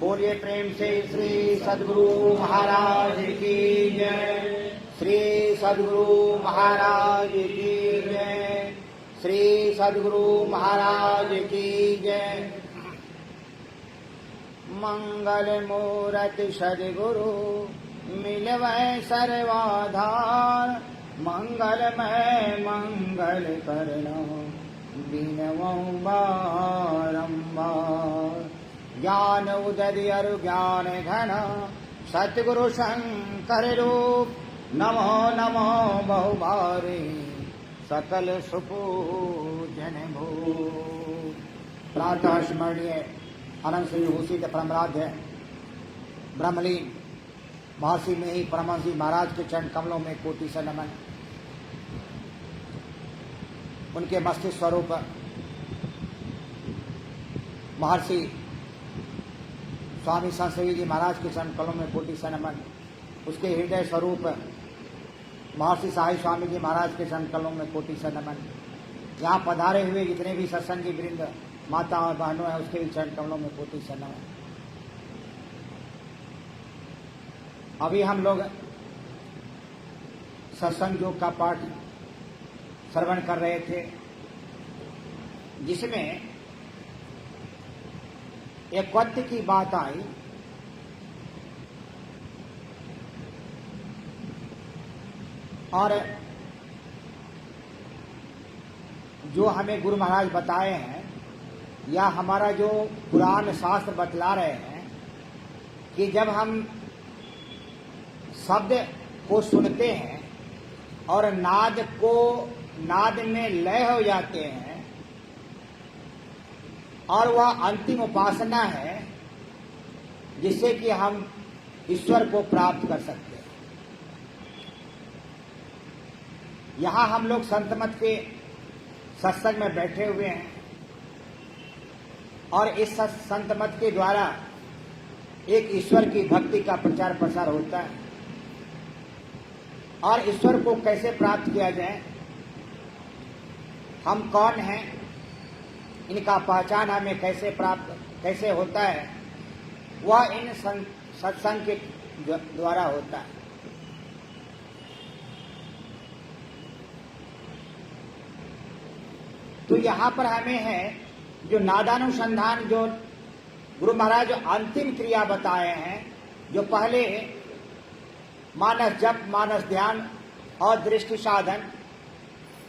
बोलिए प्रेम से श्री सद्गुरु महाराज की जय। श्री सद्गुरु महाराज की जय। श्री सद्गुरु महाराज की जय। मंगल मूरति सद्गुरु मिलवै सर्वाधार। मंगलमय मंगल करना बिनवौ बारंबार। ज्ञान उदय अरु ज्ञान घन सतगुरु शंकर रूप। नमो नमो बहुबारी सकल सुपूजन भू। प्रातः स्मरणीय अनंत श्री भूषित परमराध्य ब्रह्मलीन महर्षि में ही परमहंस जी महाराज के चरण कमलों में कोटि से नमन। उनके मस्तिष्क स्वरूप महर्षि स्वामी संतसेवी जी महाराज के चरण कमलों में कोटि से नमन। उसके हृदय स्वरूप महर्षि साई स्वामी जी महाराज के चरण कमलों में कोटि से नमन। यहाँ पधारे हुए जितने भी सत्संगी वृंद माता और बहनों हैं उसके भी चरण कमलों में कोटि से नमन। अभी हम लोग सत्संग योग का पाठ श्रवण कर रहे थे, जिसमें एक वाक्य की बात आई और जो हमें गुरु महाराज बताए हैं या हमारा जो पुराण शास्त्र बतला रहे हैं कि जब हम शब्द को सुनते हैं और नाद में लय हो जाते हैं और वह अंतिम उपासना है जिससे कि हम ईश्वर को प्राप्त कर सकते हैं। यहाँ हम लोग संत मत के सत्संग में बैठे हुए हैं और इस संत मत के द्वारा एक ईश्वर की भक्ति का प्रचार प्रसार होता है और ईश्वर को कैसे प्राप्त किया जाए, हम कौन हैं, इनका पहचान हमें कैसे होता है, वह इन सत्संग के द्वारा होता है। तो यहाँ पर हमें है जो नादानुसंधान, जो गुरु महाराज जो अंतिम क्रिया बताए हैं, जो पहले मानस जप, मानस ध्यान और दृष्टि साधन,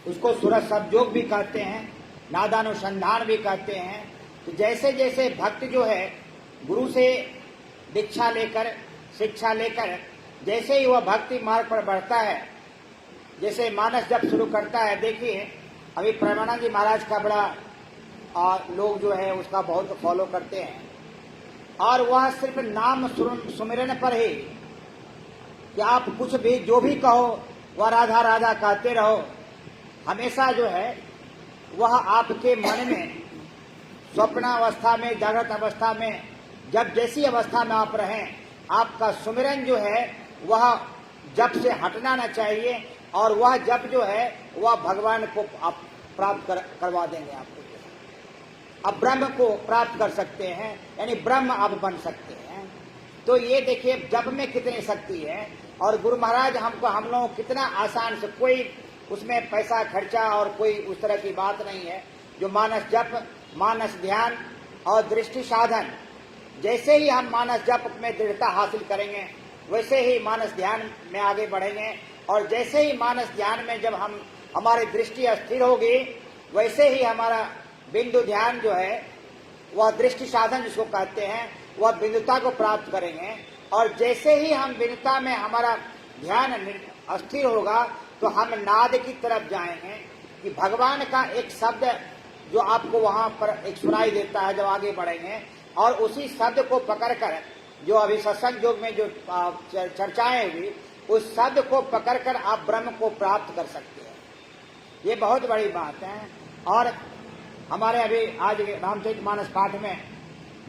उसको सूरज सतयोग भी कहते हैं, नादानुसंधान भी कहते हैं। तो जैसे जैसे भक्त जो है गुरु से दीक्षा लेकर, शिक्षा लेकर, जैसे ही वह भक्ति मार्ग पर बढ़ता है, जैसे मानस जप शुरू करता है, देखिए अभी प्रेमानंद जी महाराज का बड़ा लोग जो है उसका बहुत फॉलो करते हैं और वह सिर्फ नाम सुमिरन पर ही कि आप कुछ भी जो भी कहो वह राधा राधा कहते रहो, हमेशा जो है वह आपके मन में स्वप्नावस्था में, जागृत अवस्था में, जब जैसी अवस्था में आप रहें, आपका सुमिरन जो है वह जप से हटना न चाहिए और वह जप जो है वह भगवान को आप प्राप्त करवा देंगे आपको। अब ब्रह्म को प्राप्त कर सकते हैं, यानी ब्रह्म आप बन सकते हैं। तो ये देखिए जप में कितनी शक्ति है और गुरु महाराज हम लोगों को कितना आसान से, कोई उसमें पैसा खर्चा और कोई उस तरह की बात नहीं है। जो मानस जप, मानस ध्यान और दृष्टि साधन, जैसे ही हम मानस जप में दृढ़ता हासिल करेंगे वैसे ही मानस ध्यान में आगे बढ़ेंगे और जैसे ही मानस ध्यान में जब हमारी दृष्टि स्थिर होगी वैसे ही हमारा बिंदु ध्यान जो है वह दृष्टि साधन जिसको कहते हैं वह बिंदुता को प्राप्त करेंगे और जैसे ही हम बिंदुता में हमारा ध्यान स्थिर होगा तो हम नाद की तरफ जाएंगे कि भगवान का एक शब्द जो आपको वहां पर एक सुनाई देता है जब आगे बढ़ेंगे और उसी शब्द को पकड़कर, जो अभी सत्संग योग में जो चर्चाएं हुई, उस शब्द को पकड़कर आप ब्रह्म को प्राप्त कर सकते हैं। ये बहुत बड़ी बात है। और हमारे अभी आज रामचरितमानस पाठ में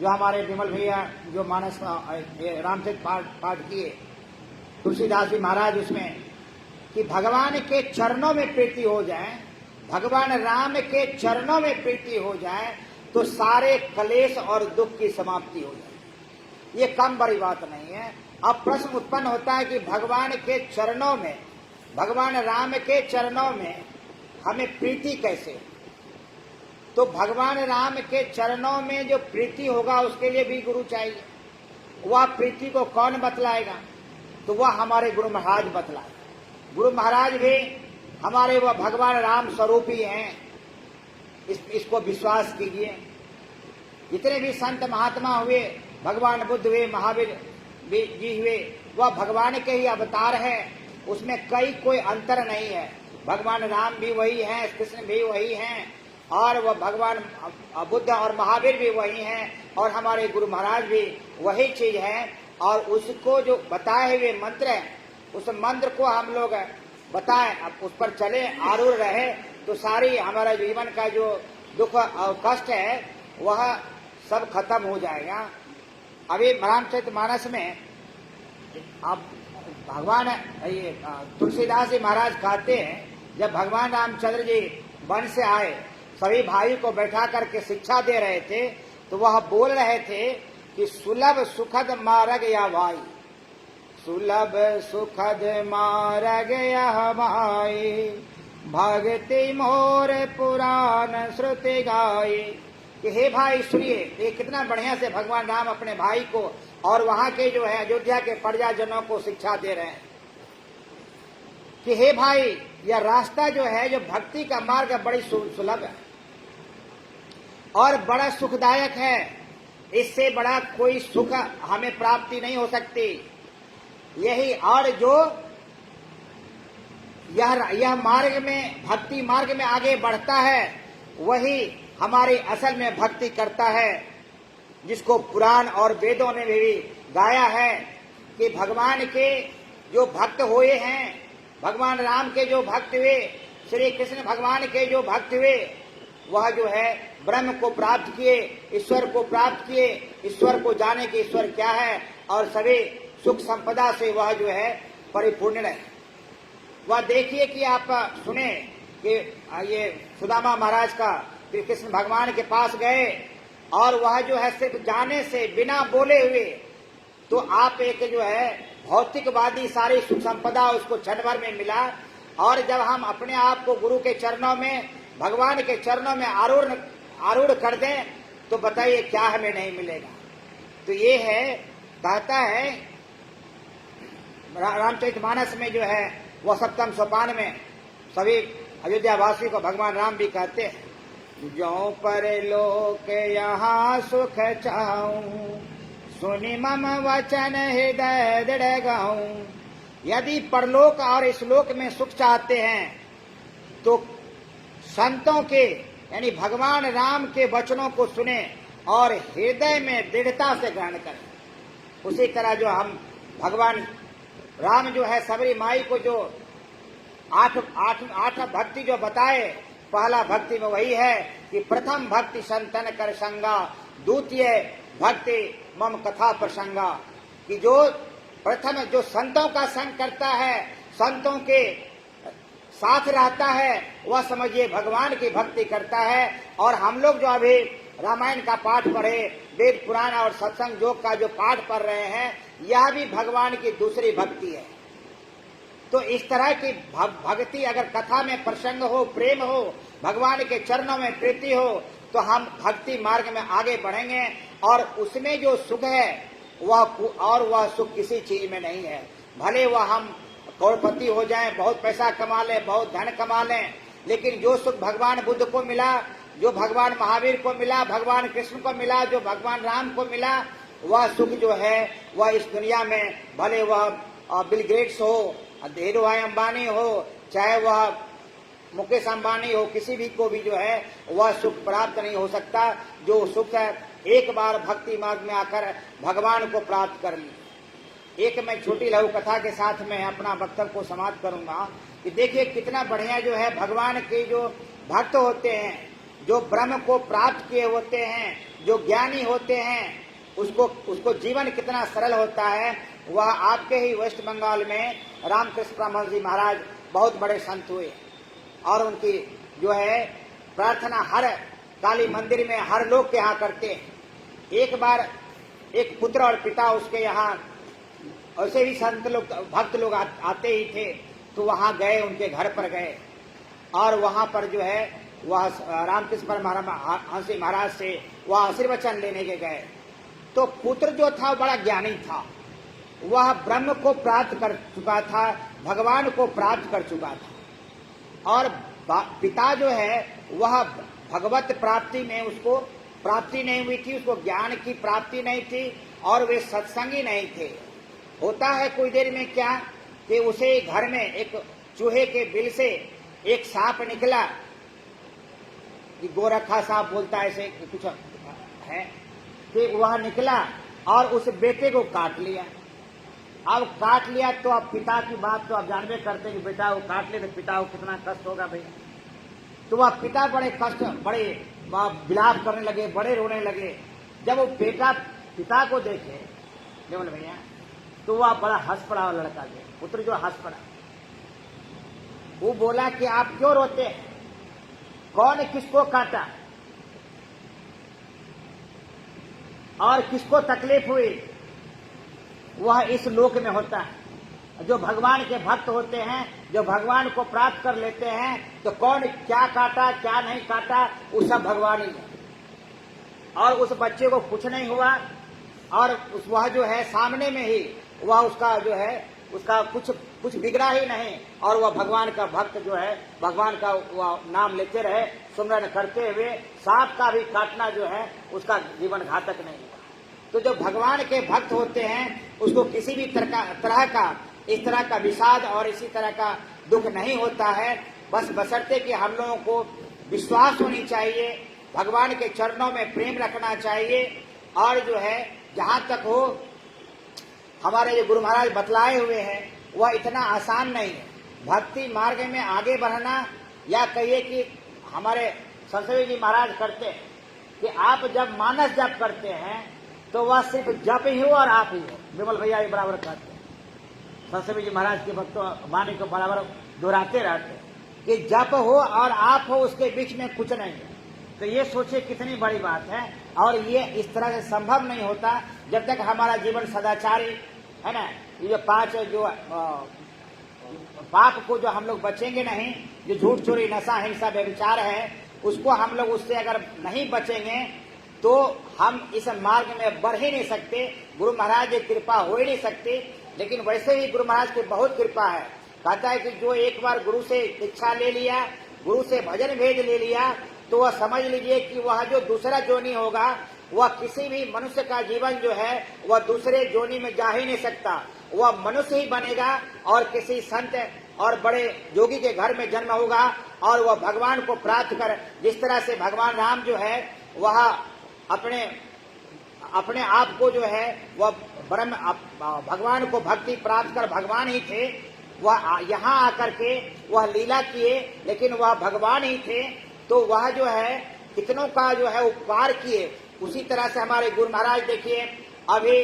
जो हमारे विमल भैया जो मानस रामचरित पाठ किए, तुलसीदास जी महाराज, उसमें कि भगवान के चरणों में प्रीति हो जाए, भगवान राम के चरणों में प्रीति हो जाए तो सारे क्लेश और दुख की समाप्ति हो जाए। ये कम बड़ी बात नहीं है। अब प्रश्न उत्पन्न होता है कि भगवान के चरणों में, भगवान राम के चरणों में हमें प्रीति कैसे? तो भगवान राम के चरणों में जो प्रीति होगा उसके लिए भी गुरु चाहिए। वह प्रीति को कौन बतलाएगा? तो वह हमारे गुरु महाराज बतलाए। गुरु महाराज भी हमारे वह भगवान राम स्वरूप ही हैं, इसको विश्वास कीजिए। जितने भी संत महात्मा हुए, भगवान बुद्ध हुए, महावीर जी हुए, वह भगवान के ही अवतार है, उसमें कोई अंतर नहीं है। भगवान राम भी वही हैं, कृष्ण भी वही हैं और वह भगवान बुद्ध और महावीर भी वही हैं और हमारे गुरु महाराज भी वही चीज है। और उसको जो बताए हुए मंत्र है, उस मंत्र को हम लोग बताएं, अब उस पर चले, आरूढ़ रहे तो सारी हमारा जीवन का जो दुख और कष्ट है वह सब खत्म हो जाएगा। अभी रामचरितमानस में अब भगवान ये तुलसीदास जी महाराज कहते हैं, जब भगवान रामचंद्र जी वन से आए, सभी भाई को बैठा करके शिक्षा दे रहे थे, तो वह बोल रहे थे कि सुलभ सुखद मार्ग या भाई, सुलभ सुखद मार्ग या भाई, भक्ति मोर पुराण श्रुति गाई। कि हे भाई सुनिए, ये कितना बढ़िया से भगवान राम अपने भाई को और वहां के जो है अयोध्या के प्रजाजनों को शिक्षा दे रहे हैं कि हे भाई, यह रास्ता जो है, जो भक्ति का मार्ग बड़ी सुलभ है और बड़ा सुखदायक है। इससे बड़ा कोई सुख हमें प्राप्ति नहीं हो सकती। यही और जो यह मार्ग में, भक्ति मार्ग में आगे बढ़ता है, वही हमारी असल में भक्ति करता है, जिसको पुराण और वेदों ने भी गाया है कि भगवान के जो भक्त हुए हैं, भगवान राम के जो भक्त हुए, श्री कृष्ण भगवान के जो भक्त हुए, वह जो है ब्रह्म को प्राप्त किए, ईश्वर को प्राप्त किए, ईश्वर को जाने कि ईश्वर क्या है, और सभी सुख संपदा से वह जो है परिपूर्ण है। वह देखिए कि आप सुने कि ये सुदामा महाराज का कृष्ण भगवान के पास गए और वह जो है सिर्फ जाने से, बिना बोले हुए, तो आप एक जो है भौतिकवादी सारी सुख संपदा उसको क्षण भर में मिला, और जब हम अपने आप को गुरु के चरणों में, भगवान के चरणों में आरूढ़ कर दें, तो बताइए क्या हमें नहीं मिलेगा। तो ये है, कहता है रामचरितमानस में जो है वह सप्तम सोपान में सभी अयोध्या वासी को भगवान राम भी कहते हैं, जो पर लोक यहाँ सुख चाहूं, सुनि मम वचन हृदय दृढ़ गाऊं। यदि परलोक और इस लोक में सुख चाहते हैं तो संतों के यानी भगवान राम के वचनों को सुने और हृदय में दृढ़ता से ग्रहण करें। उसी तरह जो हम भगवान राम जो है सबरी माई को जो आठ भक्ति जो बताए, पहला भक्ति में वही है कि प्रथम भक्ति संतन कर संगा, द्वितीय भक्ति मम कथा प्रसंगा। कि जो प्रथम जो संतों का संग करता है, संतों के साथ रहता है, वह समझिए भगवान की भक्ति करता है। और हम लोग जो अभी रामायण का पाठ पढ़े, वेद पुराण और सत्संग योग का जो पाठ पढ़ रहे हैं, यह भी भगवान की दूसरी भक्ति है। तो इस तरह की भक्ति अगर कथा में प्रसंग हो, प्रेम हो, भगवान के चरणों में प्रीति हो, तो हम भक्ति मार्ग में आगे बढ़ेंगे। और उसमें जो सुख है वह सुख किसी चीज में नहीं है। भले वह हम करोड़पति हो जाएं, बहुत पैसा कमा लें, बहुत धन कमा लें, लेकिन जो सुख भगवान बुद्ध को मिला, जो भगवान महावीर को मिला, भगवान कृष्ण को मिला, जो भगवान राम को मिला, वह सुख जो है वह इस दुनिया में, भले वह बिल गेट्स हो, धीरूभाई अंबानी हो, चाहे वह मुकेश अंबानी हो, किसी भी को भी जो है वह सुख प्राप्त नहीं हो सकता। जो सुख है एक बार भक्ति मार्ग में आकर भगवान को प्राप्त कर ली। एक मैं छोटी लघु कथा के साथ में अपना वक्तव्य को समाप्त करूंगा कि देखिए कितना बढ़िया जो है भगवान के जो भक्त होते हैं, जो ब्रह्म को प्राप्त किए होते हैं, जो ज्ञानी होते हैं, उसको जीवन कितना सरल होता है। वह आपके ही वेस्ट बंगाल में रामकृष्ण परमहंस जी महाराज बहुत बड़े संत हुए और उनकी जो है प्रार्थना हर काली मंदिर में हर लोग के यहाँ करते हैं। एक बार एक पुत्र और पिता उसके यहाँ, ऐसे भी संत लोग भक्त लोग आते ही थे, तो वहाँ गए, उनके घर पर गए और वहाँ पर जो है वह रामकृष्ण परमहंस जी महाराज से वह आशीर्वचन लेने के गए। तो पुत्र जो था बड़ा ज्ञानी था, वह ब्रह्म को प्राप्त कर चुका था, भगवान को प्राप्त कर चुका था। और पिता जो है वह भगवत प्राप्ति में उसको प्राप्ति नहीं हुई थी, उसको ज्ञान की प्राप्ति नहीं थी और वे सत्संगी नहीं थे। होता है कुछ देर में क्या कि उसे घर में एक चूहे के बिल से एक सांप निकला, कि गोरखा सांप बोलता है, ऐसे कुछ है कि वह निकला और उस बेटे को काट लिया। अब काट लिया तो अब पिता की बात तो आप जानबे करते कि बेटा वो काट ले तो पिता को कितना कष्ट होगा भैया। तो वह पिता बड़े कष्ट, बड़े विलाप करने लगे, बड़े रोने लगे। जब वो बेटा पिता को देखे केवल भैया, तो वह बड़ा हंस पड़ा, लड़का जो पुत्र जो हंस पड़ा। वो बोला कि आप क्यों रोते हैं, कौन किसको काटा और किसको तकलीफ हुई, वह इस लोक में होता है। जो भगवान के भक्त होते हैं, जो भगवान को प्राप्त कर लेते हैं, तो कौन क्या काटा क्या नहीं काटा वो सब भगवान ही है। और उस बच्चे को कुछ नहीं हुआ, और वह जो है सामने में ही वह उसका जो है उसका कुछ बिगड़ा ही नहीं, और वह भगवान का भक्त जो है भगवान का वह नाम लेते रहे, सुमरन करते हुए सांप का भी काटना जो है उसका जीवन घातक नहीं हुआ। तो जो भगवान के भक्त होते हैं उसको किसी भी तरह का इस तरह का विषाद और इसी तरह का दुख नहीं होता है। बस बशर्ते कि हम लोगों को विश्वास होनी चाहिए, भगवान के चरणों में प्रेम रखना चाहिए, और जो है जहां तक हो हमारे जो गुरु महाराज बतलाए हुए हैं वह इतना आसान नहीं है। भक्ति मार्ग में आगे बढ़ना, या कहिए कि हमारे संसदीय जी महाराज करते हैं कि आप जब मानस जप करते हैं तो वह सिर्फ जप ही हो और आप ही हो। विमल भैया भी बराबर कहते हैं, संसदीय जी महाराज के भक्तों वाणी को बराबर दोहराते रहते हैं कि जप हो और आप हो, उसके बीच में कुछ नहीं है। तो ये सोचिए कितनी बड़ी बात है, और ये इस तरह से संभव नहीं होता जब तक हमारा जीवन सदाचारी है ना। ये जो 5 जो पाप को जो हम लोग बचेंगे नहीं, जो झूठ चोरी नशा हिंसा व्यभिचार है, उसको हम लोग उससे अगर नहीं बचेंगे तो हम इस मार्ग में बढ़ ही नहीं सकते। गुरु महाराज की कृपा हो ही नहीं सकती। लेकिन वैसे ही गुरु महाराज की बहुत कृपा है। कहता है कि जो एक बार गुरु से दीक्षा ले लिया, गुरु से भजन भेद ले लिया, तो वह समझ लीजिए कि वह जो दूसरा जोनी होगा, वह किसी भी मनुष्य का जीवन जो है वह दूसरे जोनी में जा ही नहीं सकता। वह मनुष्य ही बनेगा और किसी संत और बड़े योगी के घर में जन्म होगा, और वह भगवान को प्राप्त कर, जिस तरह से भगवान राम जो है वह अपने आप को जो है वह ब्रह्म भगवान को भक्ति प्राप्त कर भगवान ही थे। वह यहाँ आकर के वह लीला किए, लेकिन वह भगवान ही थे। तो वह जो है कितनों का जो है उपकार किए। उसी तरह से हमारे गुरु महाराज देखिए, अभी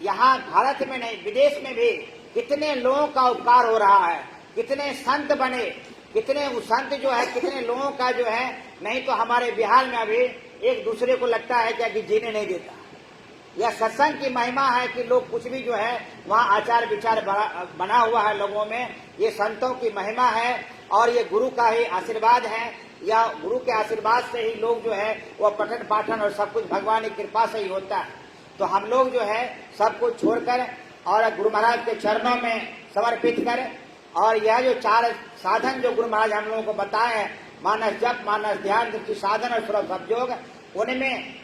यहाँ भारत में नहीं विदेश में भी कितने लोगों का उपकार हो रहा है, कितने संत बने, कितने संत जो है कितने लोगों का जो है। नहीं तो हमारे बिहार में अभी एक दूसरे को लगता है क्या कि जीने नहीं देता। यह सत्संग की महिमा है कि लोग कुछ भी जो है वहाँ आचार विचार बना हुआ है लोगों में। ये संतों की महिमा है और ये गुरु का ही आशीर्वाद है, या गुरु के आशीर्वाद से ही लोग जो है वह पठन पाठन और सब कुछ भगवान की कृपा से ही होता है। तो हम लोग जो है सब कुछ छोड़कर और गुरु महाराज के चरणों में समर्पित कर, और यह जो 4 साधन जो गुरु महाराज हम लोगों को बताए हैं, मानस जप, मानस ध्यान, दृष्टि साधन और सुलभ संयोग, उनमें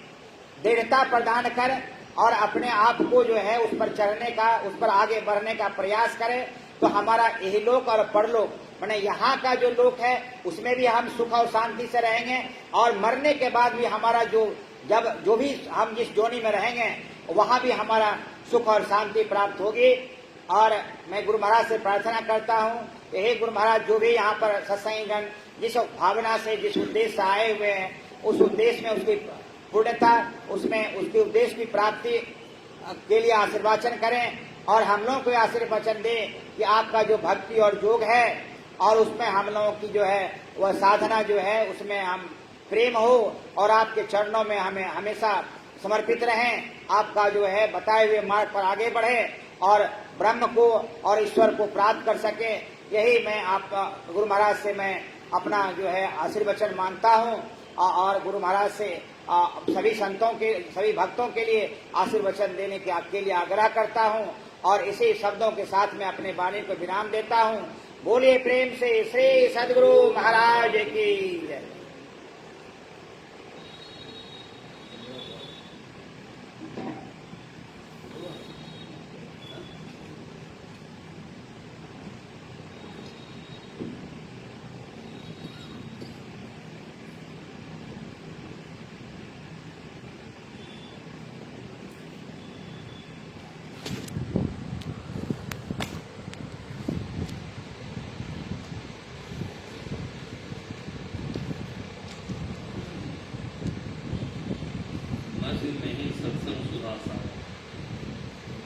दृढ़ता प्रदान कर और अपने आप को जो है उस पर चढ़ने का, उस पर आगे बढ़ने का प्रयास करें, तो हमारा यही लोक और परलोक माने यहाँ का जो लोक है उसमें भी हम सुख और शांति से रहेंगे, और मरने के बाद भी हमारा जो भी हम जिस जोनी में रहेंगे वहाँ भी हमारा सुख और शांति प्राप्त होगी। और मैं गुरु महाराज से प्रार्थना करता हूँ, यही गुरु महाराज जो भी यहाँ पर सत्संगीगण जिस भावना से जिस उद्देश्य से आए हुए हैं, उस उद्देश्य में उसकी पूर्णता, उसमें उसके उद्देश्य की प्राप्ति के लिए आशीर्वाचन करें, और हम लोगों को आशीर्वचन दे कि आपका जो भक्ति और योग है और उसमें हम लोगों की जो है वह साधना जो है उसमें हम प्रेम हो, और आपके चरणों में हमें हमेशा समर्पित रहें, आपका जो है बताए हुए मार्ग पर आगे बढ़े और ब्रह्म को और ईश्वर को प्राप्त कर सके। यही मैं आपका गुरु महाराज से मैं अपना जो है आशीर्वचन मांगता हूँ, और गुरु महाराज से सभी संतों के, सभी भक्तों के लिए आशीर्वचन देने के आपके लिए आग्रह करता हूँ, और इसी शब्दों के साथ मैं अपने वाणी को विराम देता हूँ। बोलिए प्रेम से श्री सद्गुरु महाराज की जय।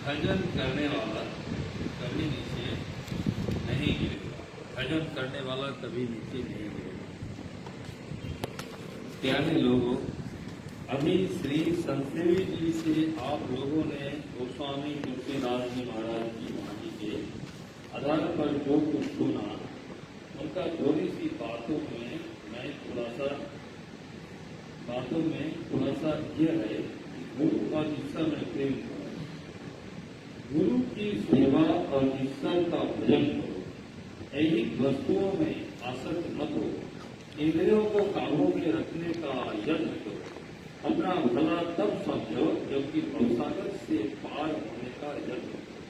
भजन करने वाला कभी नीचे नहीं गिरेगा। भजन करने वाला कभी नीचे नहीं गिरेगा। प्यारे लोगों, अभी श्री संतदेवी जी से आप लोगों ने गोस्वामी तुलसीदास जी महाराज की वाणी के आधार पर जो कुछ सुना, उनका थोड़ी सी बातों में खुलासा यह है कि गुरु और ईश्वर में प्रेम करो, गुरु की सेवा और ईश्वर का भजन करो, ऐहिक वस्तुओं में आसक्त मत हो, इंद्रियों को काबू में रखने का यत्न करो, अपना भला तब समझो जबकि भवसागर से पार होने का यत्न करो।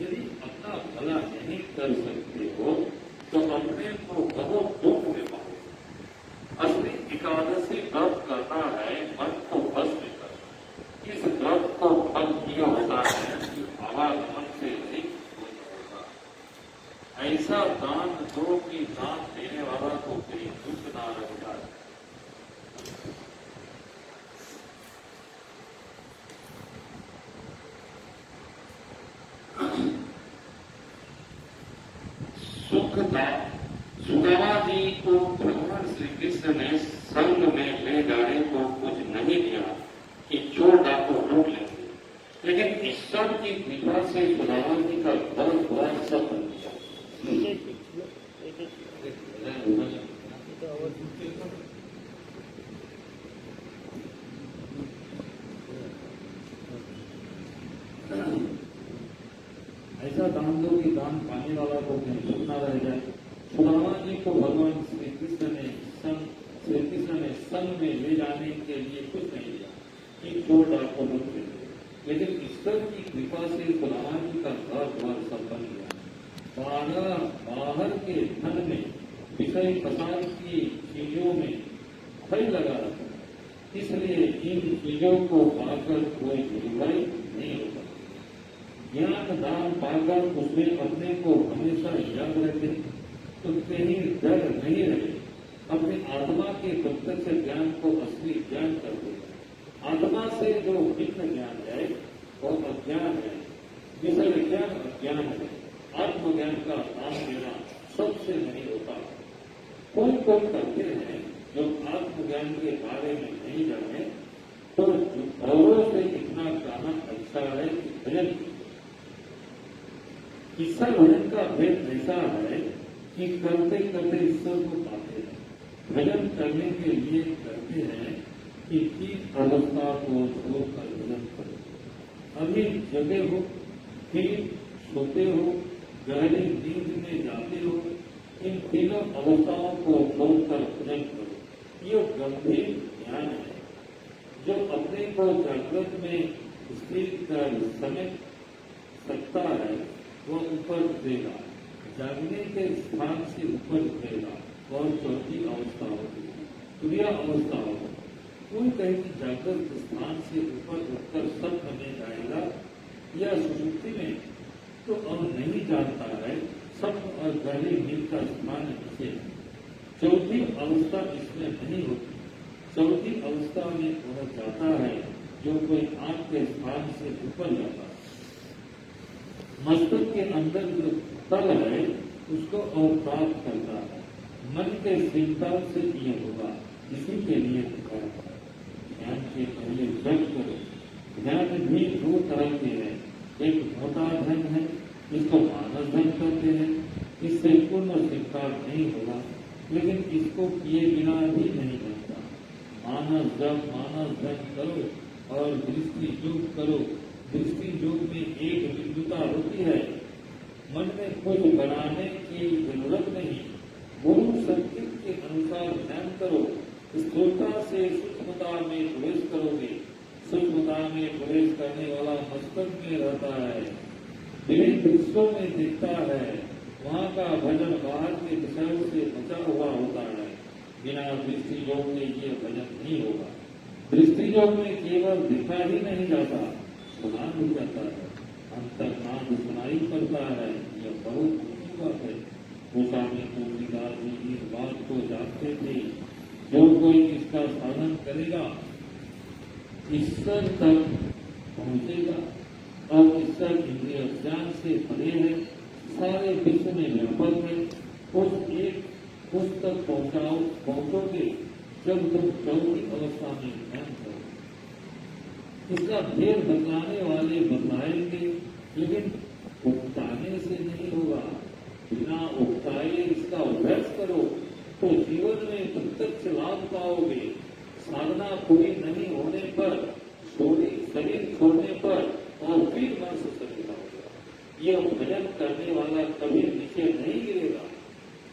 यदि अपना भला नहीं कर सकते हो तो अपने को बहुत दुख में पाओ। असली एकादशी व्रत करना है मन को बस में करना। इस व्रत को फल किया होता है कि आवागमन से नहीं होता। ऐसा दान दो कि दान देने वाला को कोई दुख ना रह जाए। सुदामा जी को भगवान श्री कृष्ण ने संग में ले जाने को कुछ नहीं दिया कि चोर डाकू लूट लेंगे, लेकिन ईश्वर की कृपा से सुदामा जी का बहुत बड़ा सब बन गया। ऐसा दान दो कि दान पाने वाला को कहीं दुख ना रह जाए। सुदामा जी को भगवान श्री कृष्ण ने संग में ले जाने के लिए कुछ नहीं दिया कि चोर डाकू लूट लेंगे, लेकिन ईश्वर की कृपा से सुदामा जी का घर द्वार सब बन गया। बाहर के धन में विषय प्रसाद की चीजों में भय लगा रखा, इसलिए इन चीजों को पाकर कोई निर्भय नहीं होता। ज्ञान दान पाकर उसमें अपने को हमेशा याद रखे तो कहीं डर नहीं रहे। अपनी आत्मा के प्रत्यक्ष ज्ञान को असली ज्ञान कर देगा। आत्मा से जो भिन्न ज्ञान है वह अज्ञान है, विषय ज्ञान अज्ञान है। आत्मज्ञान का दान देना सबसे नहीं होता। कोई करते हैं जो आत्मज्ञान के बारे में नहीं जाने तो औरों से इतना कहना अच्छा है कि भजन ईश्वर भजन का भेद ऐसा है कि करते करते ईश्वर को पाते हैं। भजन करने के लिए करते हैं कि किस अवस्था को छोड़कर भजन करो। अभी जगे हो, फिर सोते हो, गहरी नींद में जाते हो, इन तीनों अवस्थाओं को छोड़कर भजन करो। ये गंभीर ज्ञान है जो अपने को जागृत में स्थिर कर समेट सकता है वह ऊपर उठेगा, जागने के स्थान से ऊपर उठेगा। और चौथी अवस्था होगी तुरिया अवस्था होगी। कोई कहे कि जागृत स्थान से ऊपर उठकर स्वप्न में जाएगा या सुषुप्ति में, तो अब नहीं जानता है स्वप्न और गहरी नींद का स्थान नीचे। चौथी अवस्था इसमें नहीं होती। चौथी अवस्था में वह जाता है जो कोई आंख के स्थान से ऊपर जाता है। मस्तक के अंदर जो तल है उसको और प्राप्त करता है। मन के चिंता से ये होगा, इसी के लिए ध्यान के पहले जप करो। ध्यान भी दो तरह के हैं, एक मोटा धन है इसको मानस धन कहते हैं, इससे पूर्ण स्वीकार नहीं होगा, लेकिन इसको किए बिना भी नहीं बनता। मानस जप मानस धन करो और दृष्टि योग करो। दृष्टि योग में एक बिंदुता होती है, मन में कुछ बनाने की जरूरत नहीं। गुरु संकेत के अनुसार ध्यान करो। स्थूलता से सूक्ष्मता में प्रवेश करोगे। सूक्ष्मता में प्रवेश करने वाला मस्तक में रहता है, विभिन्न दृश्यों में दिखता है। वहाँ का भजन बाहर के विषयों से बचा हुआ होता है। बिना दृष्टि योग के ये भजन नहीं होगा। दृष्टि योग में केवल दिखा ही नहीं जाता, सुना भी जाता है, अंतर्नाद सुनाई पड़ता है। यह बहुत ऊंची बात है। गोस्वामी तुलसीदास जी इस बात को जानते थे, जो कोई इसका साधन करेगा ईश्वर तक पहुंचेगा और ईश्वर इंद्रिय ज्ञान से परे है, सारे विश्व में व्यापक है, उस एक पुस्तक पहुंचोगे जब तुम चौथी अवस्था में ध्यान करो। इसका भेद बतलाने वाले बतलाएंगे, लेकिन उकताने से नहीं होगा। बिना उकताए इसका अभ्यास करो तो जीवन में प्रत्यक्ष लाभ पाओगे। साधना पूरी नहीं होने पर, शरीर छोड़ने पर और फिर मन से शरीर होगा। यह भजन करने वाला कभी नीचे नहीं गिरेगा,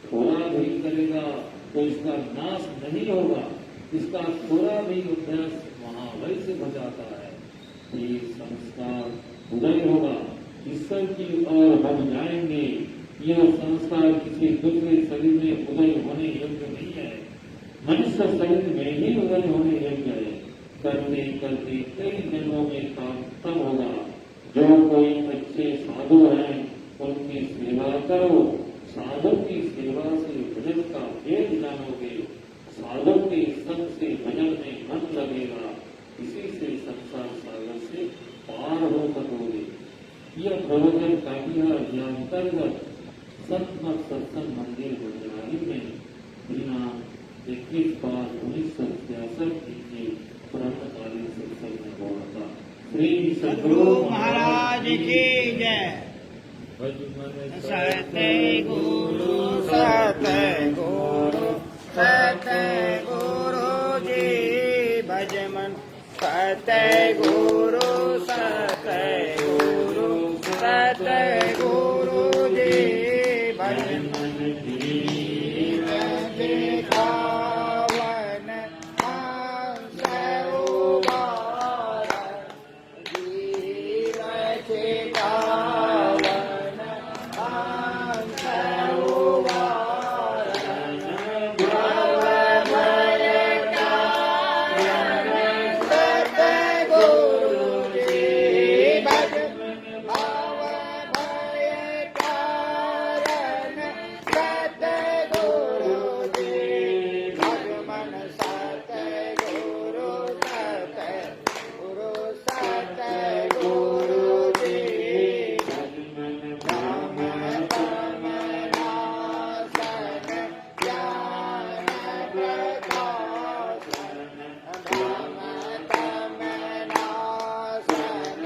थोड़ा भी करेगा तो इसका नाश नहीं होगा। इसका थोड़ा भी अभ्यास महाबल से बचाता है। ये संस्कार उदय होगा, ईश्वर की ओर हम जाएंगे। यह संस्कार किसी दूसरे शरीर में उदय होने योग्य नहीं है, मनुष्य शरीर में ही उदय होने योग्य है। करते करते कई जन्मों में काम खत्म होगा। जो कोई अच्छे साधु हैं उनकी सेवा करो। साधु की सेवा से भजन का भेद जानोगे। साधु के संग से भजन में मन लगेगा। इसी से संसार सागर से पार हो सकोगे। यह प्रवचन काटिया अंतर्गत सतमत सत्संग मंदिर गुजराती में दिनांक 21/1966 के प्रातःकालीन सत्संग में हुआ था। श्री सद्गुरु महाराज की जय। सतगुरु सतगुरु सतगुरु जी भज मन। सतगुरु सतगुरु सतगुरु जी भज मन। दिखावन हंस उबार जीव चितावन हंस उबार भव भय कारण सतगुरु जी भज। भव भय कारण सतगुरु जी भज मन। सतगुरु सतगुरु सतगुरु जी भज मन। राम तम नासन ज्ञान प्रकाशन। राम तम नासन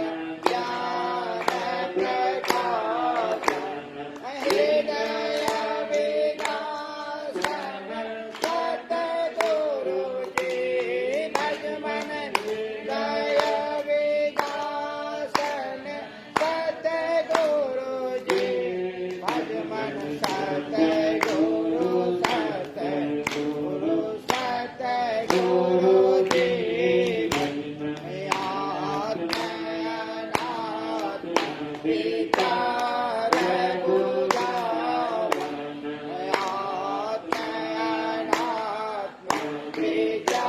ज्ञान प्रकाशन। हृदय विकासन सतगुरु जी भज मन। हृदय विकासन सतगुरु जी भज मन। सतगुरु सतगुरु सतगुरु जी भज मन। आत्मनात्म पिता रघुरावन। आत्मनात्म पिता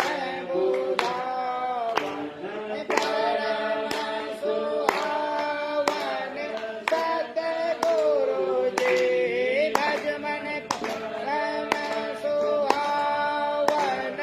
रघुरावन। परम सुहावन सतगुरु जी भज मन। परम सुहावन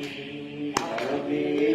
आरती